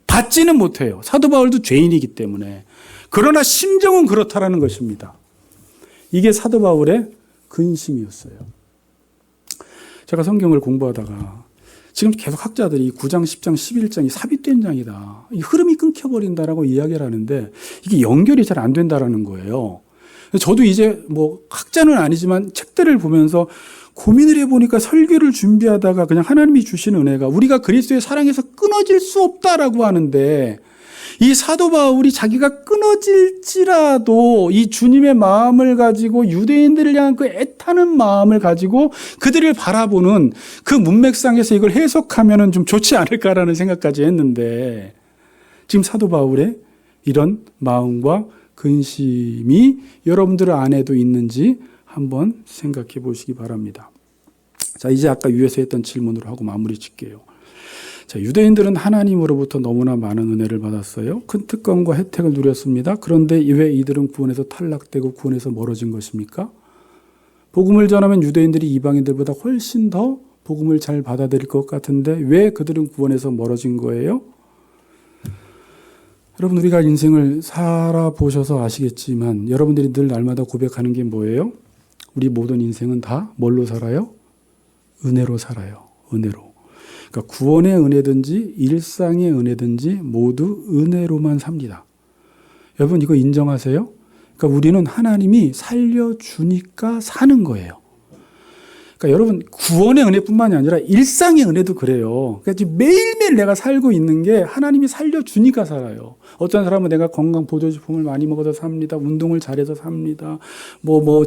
받지는 못해요. 사도 바울도 죄인이기 때문에. 그러나 심정은 그렇다라는 것입니다. 이게 사도 바울의 근심이었어요. 제가 성경을 공부하다가 지금 계속 학자들이 9장, 10장, 11장이 삽입된 장이다, 이 흐름이 끊겨버린다라고 이야기를 하는데 이게 연결이 잘 안 된다라는 거예요. 저도 이제 학자는 아니지만 책들을 보면서 고민을 해보니까 설교를 준비하다가 그냥 하나님이 주신 은혜가 우리가 그리스도의 사랑에서 끊어질 수 없다라고 하는데, 이 사도 바울이 자기가 끊어질지라도 이 주님의 마음을 가지고 유대인들을 향한 그 애타는 마음을 가지고 그들을 바라보는 그 문맥상에서 이걸 해석하면 좀 좋지 않을까라는 생각까지 했는데, 지금 사도 바울의 이런 마음과 근심이 여러분들 안에도 있는지 한번 생각해 보시기 바랍니다. 자, 이제 아까 위에서 했던 질문으로 하고 마무리 짓게요. 자, 유대인들은 하나님으로부터 너무나 많은 은혜를 받았어요. 큰 특권과 혜택을 누렸습니다. 그런데 왜 이들은 구원에서 탈락되고 구원에서 멀어진 것입니까? 복음을 전하면 유대인들이 이방인들보다 훨씬 더 복음을 잘 받아들일 것 같은데 왜 그들은 구원에서 멀어진 거예요? 여러분, 우리가 인생을 살아보셔서 아시겠지만 여러분들이 늘 날마다 고백하는 게 뭐예요? 우리 모든 인생은 다 뭘로 살아요? 은혜로 살아요. 은혜로. 그러니까 구원의 은혜든지 일상의 은혜든지 모두 은혜로만 삽니다. 여러분, 이거 인정하세요? 그러니까 우리는 하나님이 살려주니까 사는 거예요. 그러니까 여러분, 구원의 은혜뿐만이 아니라 일상의 은혜도 그래요. 그러니까 지금 매일매일 내가 살고 있는 게 하나님이 살려주니까 살아요. 어떤 사람은 내가 건강 보조식품을 많이 먹어서 삽니다. 운동을 잘해서 삽니다.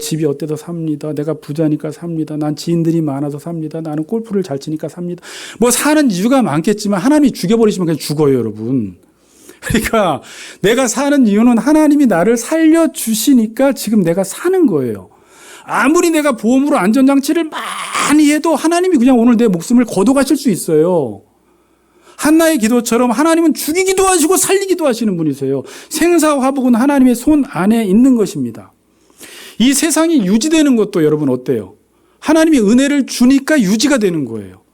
집이 어때서 삽니다. 내가 부자니까 삽니다. 난 지인들이 많아서 삽니다. 나는 골프를 잘 치니까 삽니다. 사는 이유가 많겠지만 하나님이 죽여버리시면 그냥 죽어요, 여러분. 그러니까 내가 사는 이유는 하나님이 나를 살려주시니까 지금 내가 사는 거예요. 아무리 내가 보험으로 안전장치를 많이 해도 하나님이 그냥 오늘 내 목숨을 거둬가실 수 있어요. 한나의 기도처럼 하나님은 죽이기도 하시고 살리기도 하시는 분이세요. 생사화복은 하나님의 손 안에 있는 것입니다. 이 세상이 유지되는 것도 여러분 어때요? 하나님이 은혜를 주니까 유지가 되는 거예요.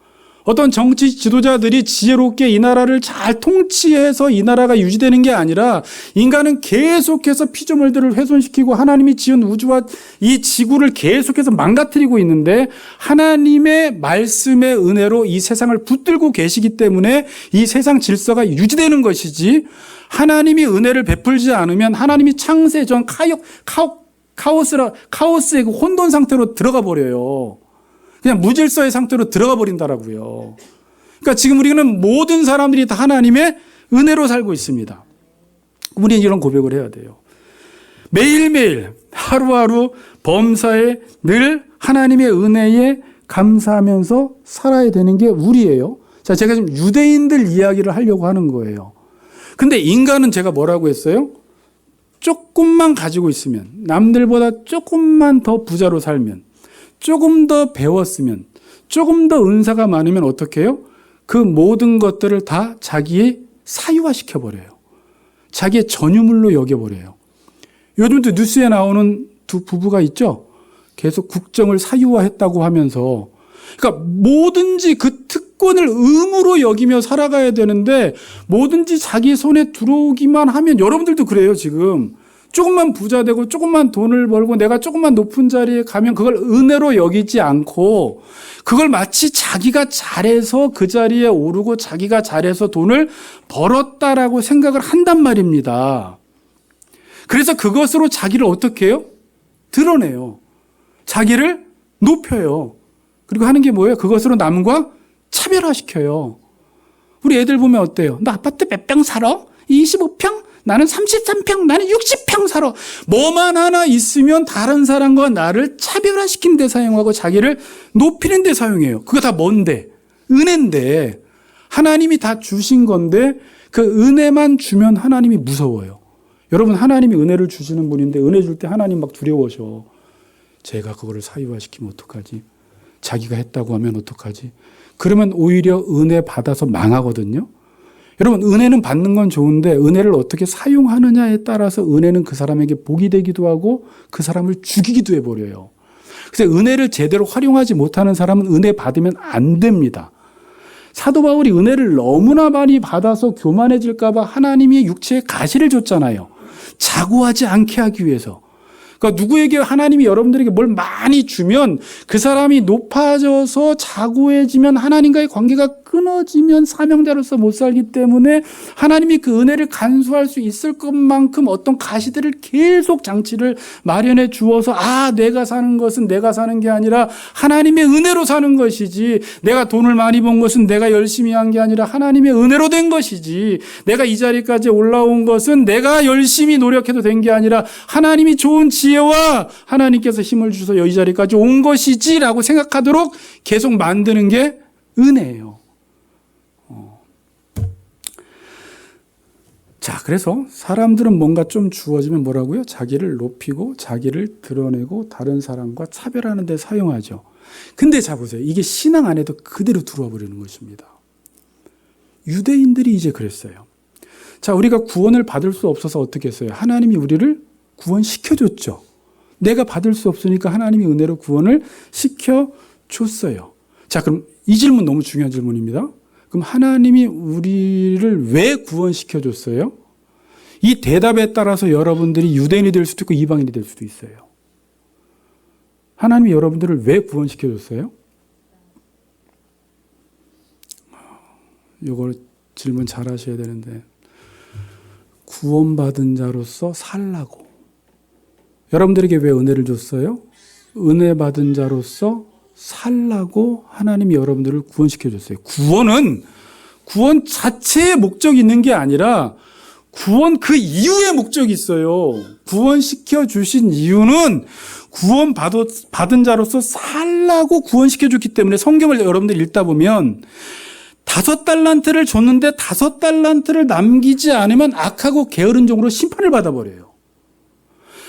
어떤 정치 지도자들이 지혜롭게 이 나라를 잘 통치해서 이 나라가 유지되는 게 아니라 인간은 계속해서 피조물들을 훼손시키고 하나님이 지은 우주와 이 지구를 계속해서 망가뜨리고 있는데 하나님의 말씀의 은혜로 이 세상을 붙들고 계시기 때문에 이 세상 질서가 유지되는 것이지, 하나님이 은혜를 베풀지 않으면 하나님이 창세 전 카오스의 그 혼돈 상태로 들어가 버려요. 그냥 무질서의 상태로 들어가 버린다라고요. 그러니까 지금 우리는 모든 사람들이 다 하나님의 은혜로 살고 있습니다. 우리는 이런 고백을 해야 돼요. 매일매일 하루하루 범사에 늘 하나님의 은혜에 감사하면서 살아야 되는 게 우리예요. 자, 제가 지금 유대인들 이야기를 하려고 하는 거예요. 근데 인간은 제가 뭐라고 했어요? 조금만 가지고 있으면, 남들보다 조금만 더 부자로 살면, 조금 더 배웠으면, 조금 더 은사가 많으면 어떻게 해요? 그 모든 것들을 다 자기의 사유화시켜버려요. 자기의 전유물로 여겨버려요. 요즘도 뉴스에 나오는 두 부부가 있죠? 계속 국정을 사유화했다고 하면서, 그러니까 뭐든지 그 특권을 의무로 여기며 살아가야 되는데 뭐든지 자기 손에 들어오기만 하면, 여러분들도 그래요. 지금 조금만 부자 되고 조금만 돈을 벌고 내가 조금만 높은 자리에 가면 그걸 은혜로 여기지 않고 그걸 마치 자기가 잘해서 그 자리에 오르고 자기가 잘해서 돈을 벌었다라고 생각을 한단 말입니다. 그래서 그것으로 자기를 어떻게 해요? 드러내요. 자기를 높여요. 그리고 하는 게 뭐예요? 그것으로 남과 차별화시켜요. 우리 애들 보면 어때요? 너 아파트 몇 평 살아? 25평? 나는 33평, 나는 60평 살아. 뭐만 하나 있으면 다른 사람과 나를 차별화시키는 데 사용하고 자기를 높이는 데 사용해요. 그거 다 뭔데? 은혜인데. 하나님이 다 주신 건데 그 은혜만 주면 하나님이 무서워요. 여러분, 하나님이 은혜를 주시는 분인데 은혜 줄 때 하나님 막 두려워져. 제가 그거를 사유화시키면 어떡하지? 자기가 했다고 하면 어떡하지? 그러면 오히려 은혜 받아서 망하거든요. 여러분, 은혜는 받는 건 좋은데 은혜를 어떻게 사용하느냐에 따라서 은혜는 그 사람에게 복이 되기도 하고 그 사람을 죽이기도 해버려요. 그래서 은혜를 제대로 활용하지 못하는 사람은 은혜 받으면 안 됩니다. 사도 바울이 은혜를 너무나 많이 받아서 교만해질까 봐 하나님이 육체에 가시를 줬잖아요. 자고하지 않게 하기 위해서. 그러니까 누구에게 하나님이 여러분들에게 뭘 많이 주면 그 사람이 높아져서 자고해지면 하나님과의 관계가 끊어지면 사명자로서 못 살기 때문에 하나님이 그 은혜를 간수할 수 있을 것만큼 어떤 가시들을 계속 장치를 마련해 주어서, 내가 사는 것은 내가 사는 게 아니라 하나님의 은혜로 사는 것이지, 내가 돈을 많이 번 것은 내가 열심히 한 게 아니라 하나님의 은혜로 된 것이지, 내가 이 자리까지 올라온 것은 내가 열심히 노력해도 된 게 아니라 하나님이 좋은 지혜와 하나님께서 힘을 주셔서 이 자리까지 온 것이지라고 생각하도록 계속 만드는 게 은혜예요. 자, 그래서 사람들은 뭔가 좀 주어지면 뭐라고요? 자기를 높이고 자기를 드러내고 다른 사람과 차별하는 데 사용하죠. 근데 자 보세요. 이게 신앙 안에도 그대로 들어와 버리는 것입니다. 유대인들이 이제 그랬어요. 자, 우리가 구원을 받을 수 없어서 어떻게 했어요? 하나님이 우리를 구원시켜줬죠. 내가 받을 수 없으니까 하나님이 은혜로 구원을 시켜줬어요. 자, 그럼 이 질문 너무 중요한 질문입니다. 그럼 하나님이 우리를 왜 구원시켜줬어요? 이 대답에 따라서 여러분들이 유대인이 될 수도 있고 이방인이 될 수도 있어요. 하나님이 여러분들을 왜 구원시켜줬어요? 이걸 질문 잘 하셔야 되는데, 구원받은 자로서 살라고. 여러분들에게 왜 은혜를 줬어요? 은혜 받은 자로서 살라고 하나님이 여러분들을 구원시켜줬어요. 구원 자체의 목적이 있는 게 아니라 구원 그 이후의 목적이 있어요. 구원시켜 주신 이유는 구원 받은 자로서 살라고 구원시켜 줬기 때문에, 성경을 여러분들 읽다 보면 5달란트를 줬는데 5달란트를 남기지 않으면 악하고 게으른 종으로 심판을 받아버려요.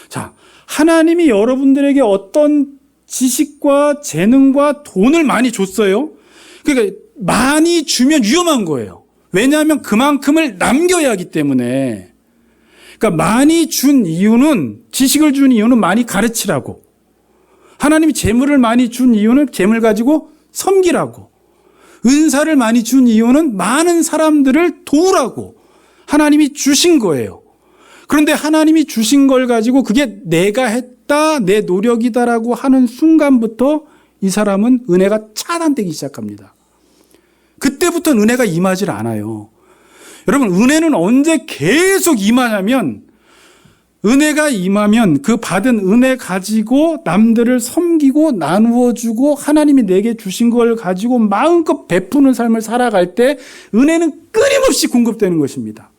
자, 하나님이 여러분들에게 어떤 지식과 재능과 돈을 많이 줬어요. 그러니까 많이 주면 위험한 거예요. 왜냐하면 그만큼을 남겨야 하기 때문에. 그러니까 많이 준 이유는, 지식을 준 이유는 많이 가르치라고. 하나님이 재물을 많이 준 이유는 재물 가지고 섬기라고. 은사를 많이 준 이유는 많은 사람들을 도우라고 하나님이 주신 거예요. 그런데 하나님이 주신 걸 가지고 그게 내가 했다, 내 노력이다라고 하는 순간부터 이 사람은 은혜가 차단되기 시작합니다. 그때부터는 은혜가 임하질 않아요. 여러분, 은혜는 언제 계속 임하냐면, 은혜가 임하면 그 받은 은혜 가지고 남들을 섬기고 나누어 주고 하나님이 내게 주신 걸 가지고 마음껏 베푸는 삶을 살아갈 때 은혜는 끊임없이 공급되는 것입니다.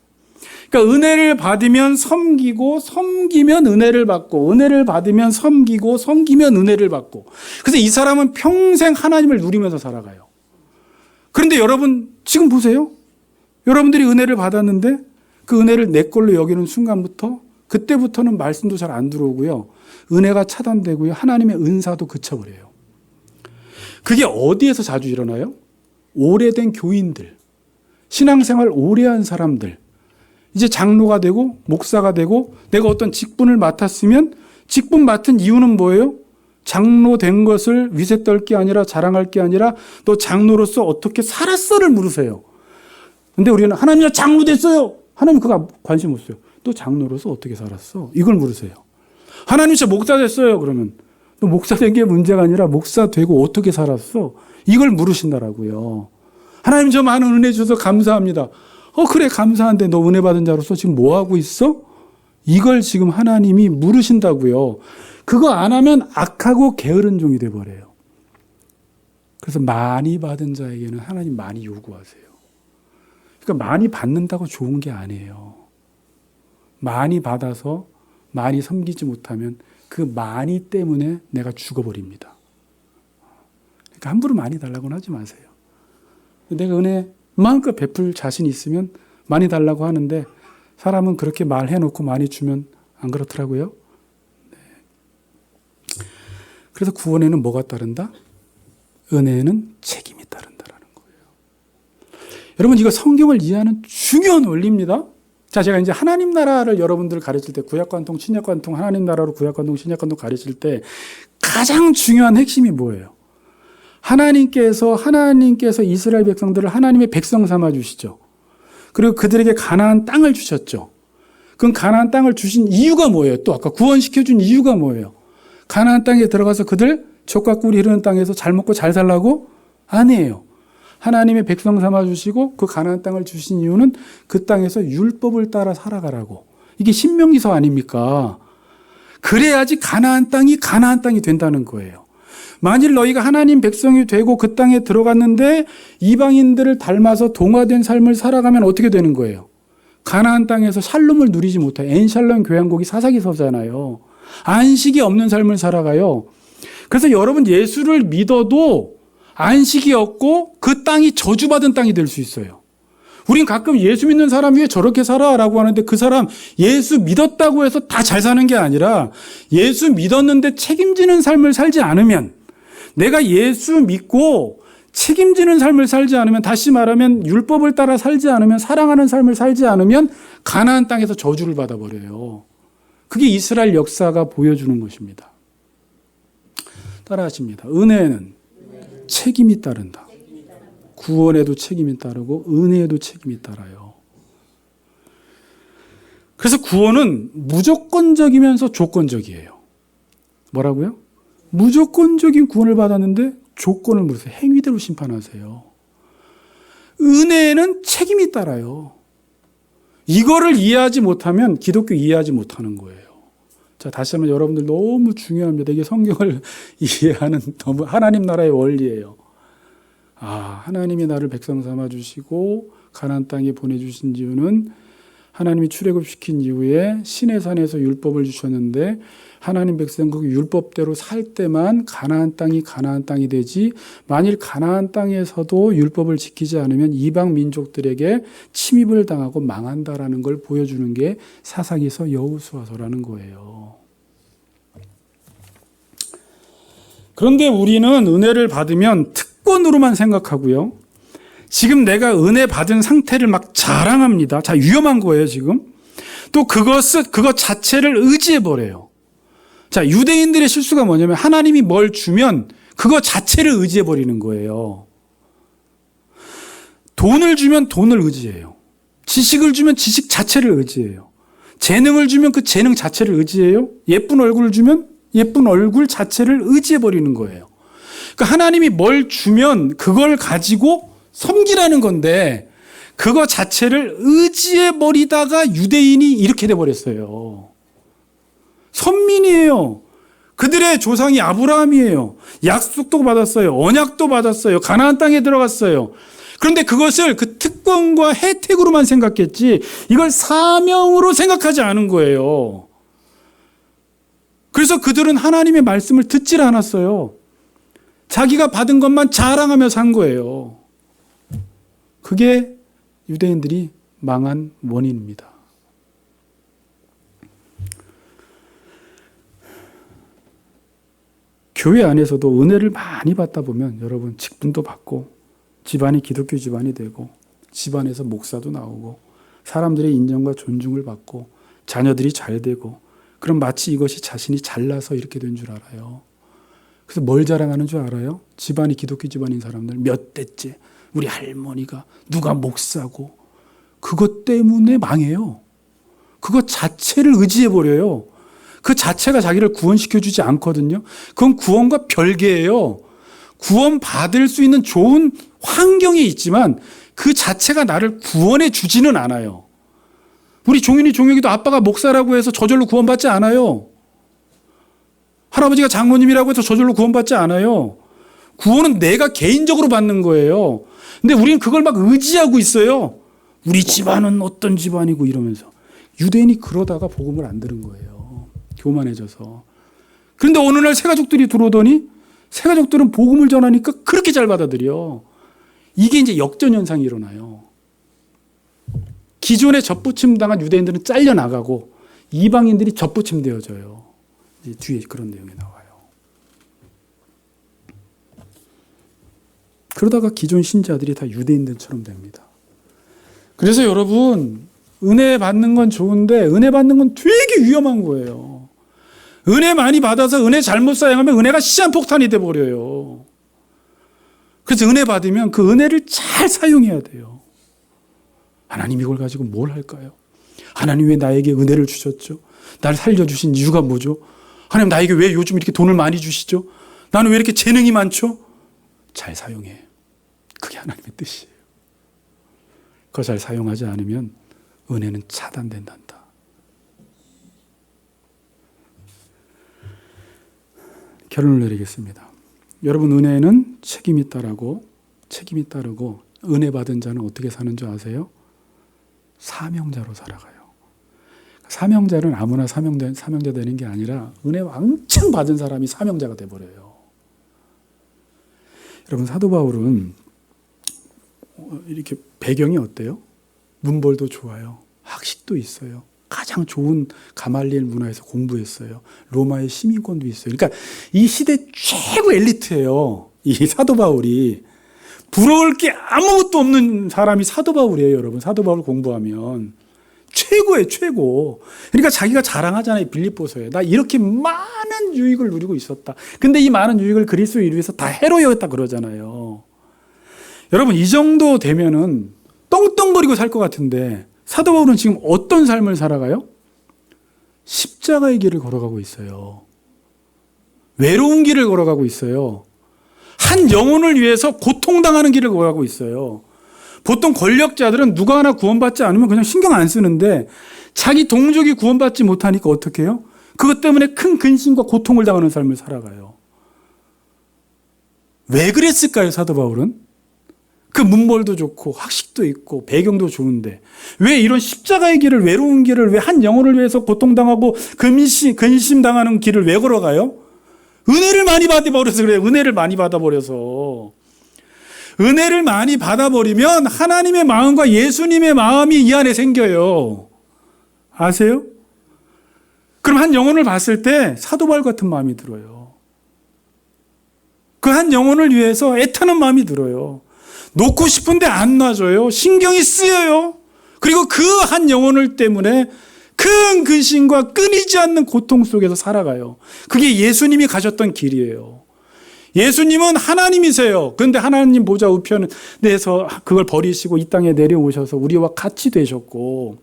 그러니까 은혜를 받으면 섬기고 섬기면 은혜를 받고 은혜를 받으면 섬기고 섬기면 은혜를 받고 그래서 이 사람은 평생 하나님을 누리면서 살아가요. 그런데 여러분 지금 보세요. 여러분들이 은혜를 받았는데 그 은혜를 내 걸로 여기는 순간부터 그때부터는 말씀도 잘 안 들어오고요. 은혜가 차단되고요. 하나님의 은사도 그쳐버려요. 그게 어디에서 자주 일어나요? 오래된 교인들, 신앙생활 오래 한 사람들, 이제 장로가 되고 목사가 되고 내가 어떤 직분을 맡았으면 직분 맡은 이유는 뭐예요? 장로 된 것을 위세 떨 게 아니라 자랑할 게 아니라 너 장로로서 어떻게 살았어를 물으세요. 근데 우리는 하나님 장로 됐어요. 하나님 그거 관심 없어요. 또 장로로서 어떻게 살았어? 이걸 물으세요. 하나님 저 목사 됐어요. 그러면 또 목사 된 게 문제가 아니라 목사 되고 어떻게 살았어? 이걸 물으신다라고요. 하나님 저 많은 은혜 주셔서 감사합니다. 그래 감사한데 너 은혜 받은 자로서 지금 뭐 하고 있어? 이걸 지금 하나님이 물으신다고요. 그거 안 하면 악하고 게으른 종이 돼버려요. 그래서 많이 받은 자에게는 하나님 많이 요구하세요. 그러니까 많이 받는다고 좋은 게 아니에요. 많이 받아서 많이 섬기지 못하면 그 많이 때문에 내가 죽어버립니다. 그러니까 함부로 많이 달라고는 하지 마세요. 내가 은혜 마음껏 베풀 자신이 있으면 많이 달라고 하는데 사람은 그렇게 말해놓고 많이 주면 안 그렇더라고요. 네. 그래서 구원에는 뭐가 따른다? 은혜에는 책임이 따른다라는 거예요. 여러분 이거 성경을 이해하는 중요한 원리입니다. 자, 제가 이제 하나님 나라를 여러분들 가르칠 때 구약관통, 신약관통, 하나님 나라로 구약관통, 신약관통 가르칠 때 가장 중요한 핵심이 뭐예요? 하나님께서 이스라엘 백성들을 하나님의 백성 삼아 주시죠. 그리고 그들에게 가나안 땅을 주셨죠. 그럼 가나안 땅을 주신 이유가 뭐예요? 또 아까 구원시켜준 이유가 뭐예요? 가나안 땅에 들어가서 그들 젖과 꿀이 흐르는 땅에서 잘 먹고 잘 살라고? 아니에요. 하나님의 백성 삼아 주시고 그 가나안 땅을 주신 이유는 그 땅에서 율법을 따라 살아가라고. 이게 신명기서 아닙니까? 그래야지 가나안 땅이 된다는 거예요. 만일 너희가 하나님 백성이 되고 그 땅에 들어갔는데 이방인들을 닮아서 동화된 삶을 살아가면 어떻게 되는 거예요? 가나안 땅에서 샬롬을 누리지 못해요. 엔샬롬 교향곡이 사사기서잖아요. 안식이 없는 삶을 살아가요. 그래서 여러분 예수를 믿어도 안식이 없고 그 땅이 저주받은 땅이 될 수 있어요. 우린 가끔 예수 믿는 사람 위에 저렇게 살아라고 하는데 그 사람 예수 믿었다고 해서 다 잘 사는 게 아니라 예수 믿었는데 책임지는 삶을 살지 않으면 내가 예수 믿고 책임지는 삶을 살지 않으면 다시 말하면 율법을 따라 살지 않으면 사랑하는 삶을 살지 않으면 가나안 땅에서 저주를 받아버려요. 그게 이스라엘 역사가 보여주는 것입니다. 따라하십니다. 은혜는 책임이 따른다. 구원에도 책임이 따르고 은혜에도 책임이 따라요. 그래서 구원은 무조건적이면서 조건적이에요. 뭐라고요? 무조건적인 구원을 받았는데 조건을 물으세요. 행위대로 심판하세요. 은혜에는 책임이 따라요. 이거를 이해하지 못하면 기독교 이해하지 못하는 거예요. 자, 다시 한번 여러분들 너무 중요합니다. 이게 성경을 이해하는 너무 하나님 나라의 원리예요. 하나님이 나를 백성 삼아 주시고 가나안 땅에 보내주신 이유는 하나님이 출애굽시킨 이후에 시내산에서 율법을 주셨는데 하나님 백성 그 율법대로 살 때만 가나안 땅이 되지 만일 가나안 땅에서도 율법을 지키지 않으면 이방 민족들에게 침입을 당하고 망한다라는 걸 보여주는 게 사사기서 여호수아서라는 거예요. 그런데 우리는 은혜를 받으면 특권으로만 생각하고요. 지금 내가 은혜 받은 상태를 막 자랑합니다. 자, 위험한 거예요, 지금. 또 그것 자체를 의지해버려요. 자, 유대인들의 실수가 뭐냐면 하나님이 뭘 주면 그거 자체를 의지해버리는 거예요. 돈을 주면 돈을 의지해요. 지식을 주면 지식 자체를 의지해요. 재능을 주면 그 재능 자체를 의지해요. 예쁜 얼굴을 주면 예쁜 얼굴 자체를 의지해버리는 거예요. 그러니까 하나님이 뭘 주면 그걸 가지고 섬기라는 건데 그거 자체를 의지해버리다가 유대인이 이렇게 돼버렸어요. 선민이에요. 그들의 조상이 아브라함이에요. 약속도 받았어요. 언약도 받았어요. 가나안 땅에 들어갔어요. 그런데 그것을 그 특권과 혜택으로만 생각했지 이걸 사명으로 생각하지 않은 거예요. 그래서 그들은 하나님의 말씀을 듣질 않았어요. 자기가 받은 것만 자랑하며 산 거예요. 그게 유대인들이 망한 원인입니다. 교회 안에서도 은혜를 많이 받다 보면 여러분 직분도 받고 집안이 기독교 집안이 되고 집안에서 목사도 나오고 사람들의 인정과 존중을 받고 자녀들이 잘 되고 그럼 마치 이것이 자신이 잘나서 이렇게 된 줄 알아요. 그래서 뭘 자랑하는 줄 알아요? 집안이 기독교 집안인 사람들 몇 대째 우리 할머니가 누가 목사고 그것 때문에 망해요. 그것 자체를 의지해버려요. 그 자체가 자기를 구원시켜주지 않거든요. 그건 구원과 별개예요. 구원 받을 수 있는 좋은 환경이 있지만 그 자체가 나를 구원해 주지는 않아요. 우리 종혁이도 아빠가 목사라고 해서 저절로 구원받지 않아요. 할아버지가 장로님이라고 해서 저절로 구원받지 않아요. 구원은 내가 개인적으로 받는 거예요. 근데 우리는 그걸 막 의지하고 있어요. 우리 집안은 어떤 집안이고 이러면서. 유대인이 그러다가 복음을 안 들은 거예요. 교만해져서. 그런데 어느 날 새가족들이 들어오더니 새가족들은 복음을 전하니까 그렇게 잘 받아들여. 이게 이제 역전현상이 일어나요. 기존에 젖붙임 당한 유대인들은 잘려나가고 이방인들이 젖붙임 되어져요. 이제 뒤에 그런 내용이 나와요. 그러다가 기존 신자들이 다 유대인들처럼 됩니다. 그래서 여러분 은혜 받는 건 좋은데 은혜 받는 건 되게 위험한 거예요. 은혜 많이 받아서 은혜 잘못 사용하면 은혜가 시한폭탄이 돼버려요. 그래서 은혜 받으면 그 은혜를 잘 사용해야 돼요. 하나님 이걸 가지고 뭘 할까요? 하나님 왜 나에게 은혜를 주셨죠? 나를 살려주신 이유가 뭐죠? 하나님 나에게 왜 요즘 이렇게 돈을 많이 주시죠? 나는 왜 이렇게 재능이 많죠? 잘 사용해. 그게 하나님의 뜻이에요. 그거 잘 사용하지 않으면 은혜는 차단된단다. 결론을 내리겠습니다. 여러분 은혜는 책임이 따르고 은혜 받은 자는 어떻게 사는 줄 아세요? 사명자로 살아가요. 사명자는 아무나 사명자 되는 게 아니라 은혜 왕창 받은 사람이 사명자가 돼버려요. 여러분 사도 바울은 이렇게 배경이 어때요? 문벌도 좋아요. 학식도 있어요. 가장 좋은 가말리엘 문화에서 공부했어요. 로마의 시민권도 있어요. 그러니까 이 시대 최고 엘리트예요. 이 사도 바울이. 부러울 게 아무것도 없는 사람이 사도 바울이에요, 여러분. 사도 바울 공부하면. 최고예요, 최고. 그러니까 자기가 자랑하잖아요, 빌립보서에. 나 이렇게 많은 유익을 누리고 있었다. 근데 이 많은 유익을 그리스도를 위해서 다 해로였다 그러잖아요. 여러분, 이 정도 되면은 떵떵거리고 살 것 같은데 사도 바울은 지금 어떤 삶을 살아가요? 십자가의 길을 걸어가고 있어요. 외로운 길을 걸어가고 있어요. 한 영혼을 위해서 고통당하는 길을 걸어가고 있어요. 보통 권력자들은 누가 하나 구원받지 않으면 그냥 신경 안 쓰는데 자기 동족이 구원받지 못하니까 어떻게 해요? 그것 때문에 큰 근심과 고통을 당하는 삶을 살아가요. 왜 그랬을까요, 사도 바울은? 그 문벌도 좋고 학식도 있고 배경도 좋은데 왜 이런 십자가의 길을, 외로운 길을, 왜 한 영혼을 위해서 고통당하고 근심당하는 길을 왜 걸어가요? 은혜를 많이 받아버려서 그래요. 은혜를 많이 받아버려서. 은혜를 많이 받아버리면 하나님의 마음과 예수님의 마음이 이 안에 생겨요. 아세요? 그럼 한 영혼을 봤을 때 사도 바울 같은 마음이 들어요. 그 한 영혼을 위해서 애타는 마음이 들어요. 놓고 싶은데 안 놔줘요. 신경이 쓰여요. 그리고 그 한 영혼을 때문에 큰 근심과 끊이지 않는 고통 속에서 살아가요. 그게 예수님이 가셨던 길이에요. 예수님은 하나님이세요. 그런데 하나님 보좌 우편에서 그걸 버리시고 이 땅에 내려오셔서 우리와 같이 되셨고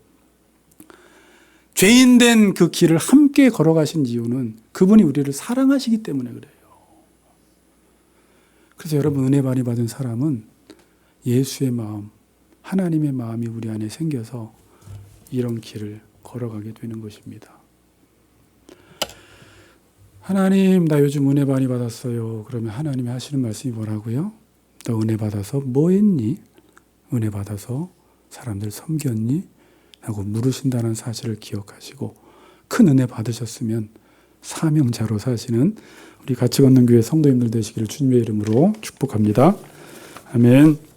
죄인된 그 길을 함께 걸어가신 이유는 그분이 우리를 사랑하시기 때문에 그래요. 그래서 여러분 은혜 많이 받은 사람은 예수의 마음, 하나님의 마음이 우리 안에 생겨서 이런 길을 걸어가게 되는 것입니다. 하나님, 나 요즘 은혜 많이 받았어요. 그러면 하나님이 하시는 말씀이 뭐라고요? 너 은혜 받아서 뭐 했니? 은혜 받아서 사람들 섬겼니? 라고 물으신다는 사실을 기억하시고 큰 은혜 받으셨으면 사명자로 사시는 우리 같이 걷는 교회 성도님들 되시기를 주님의 이름으로 축복합니다. 아멘.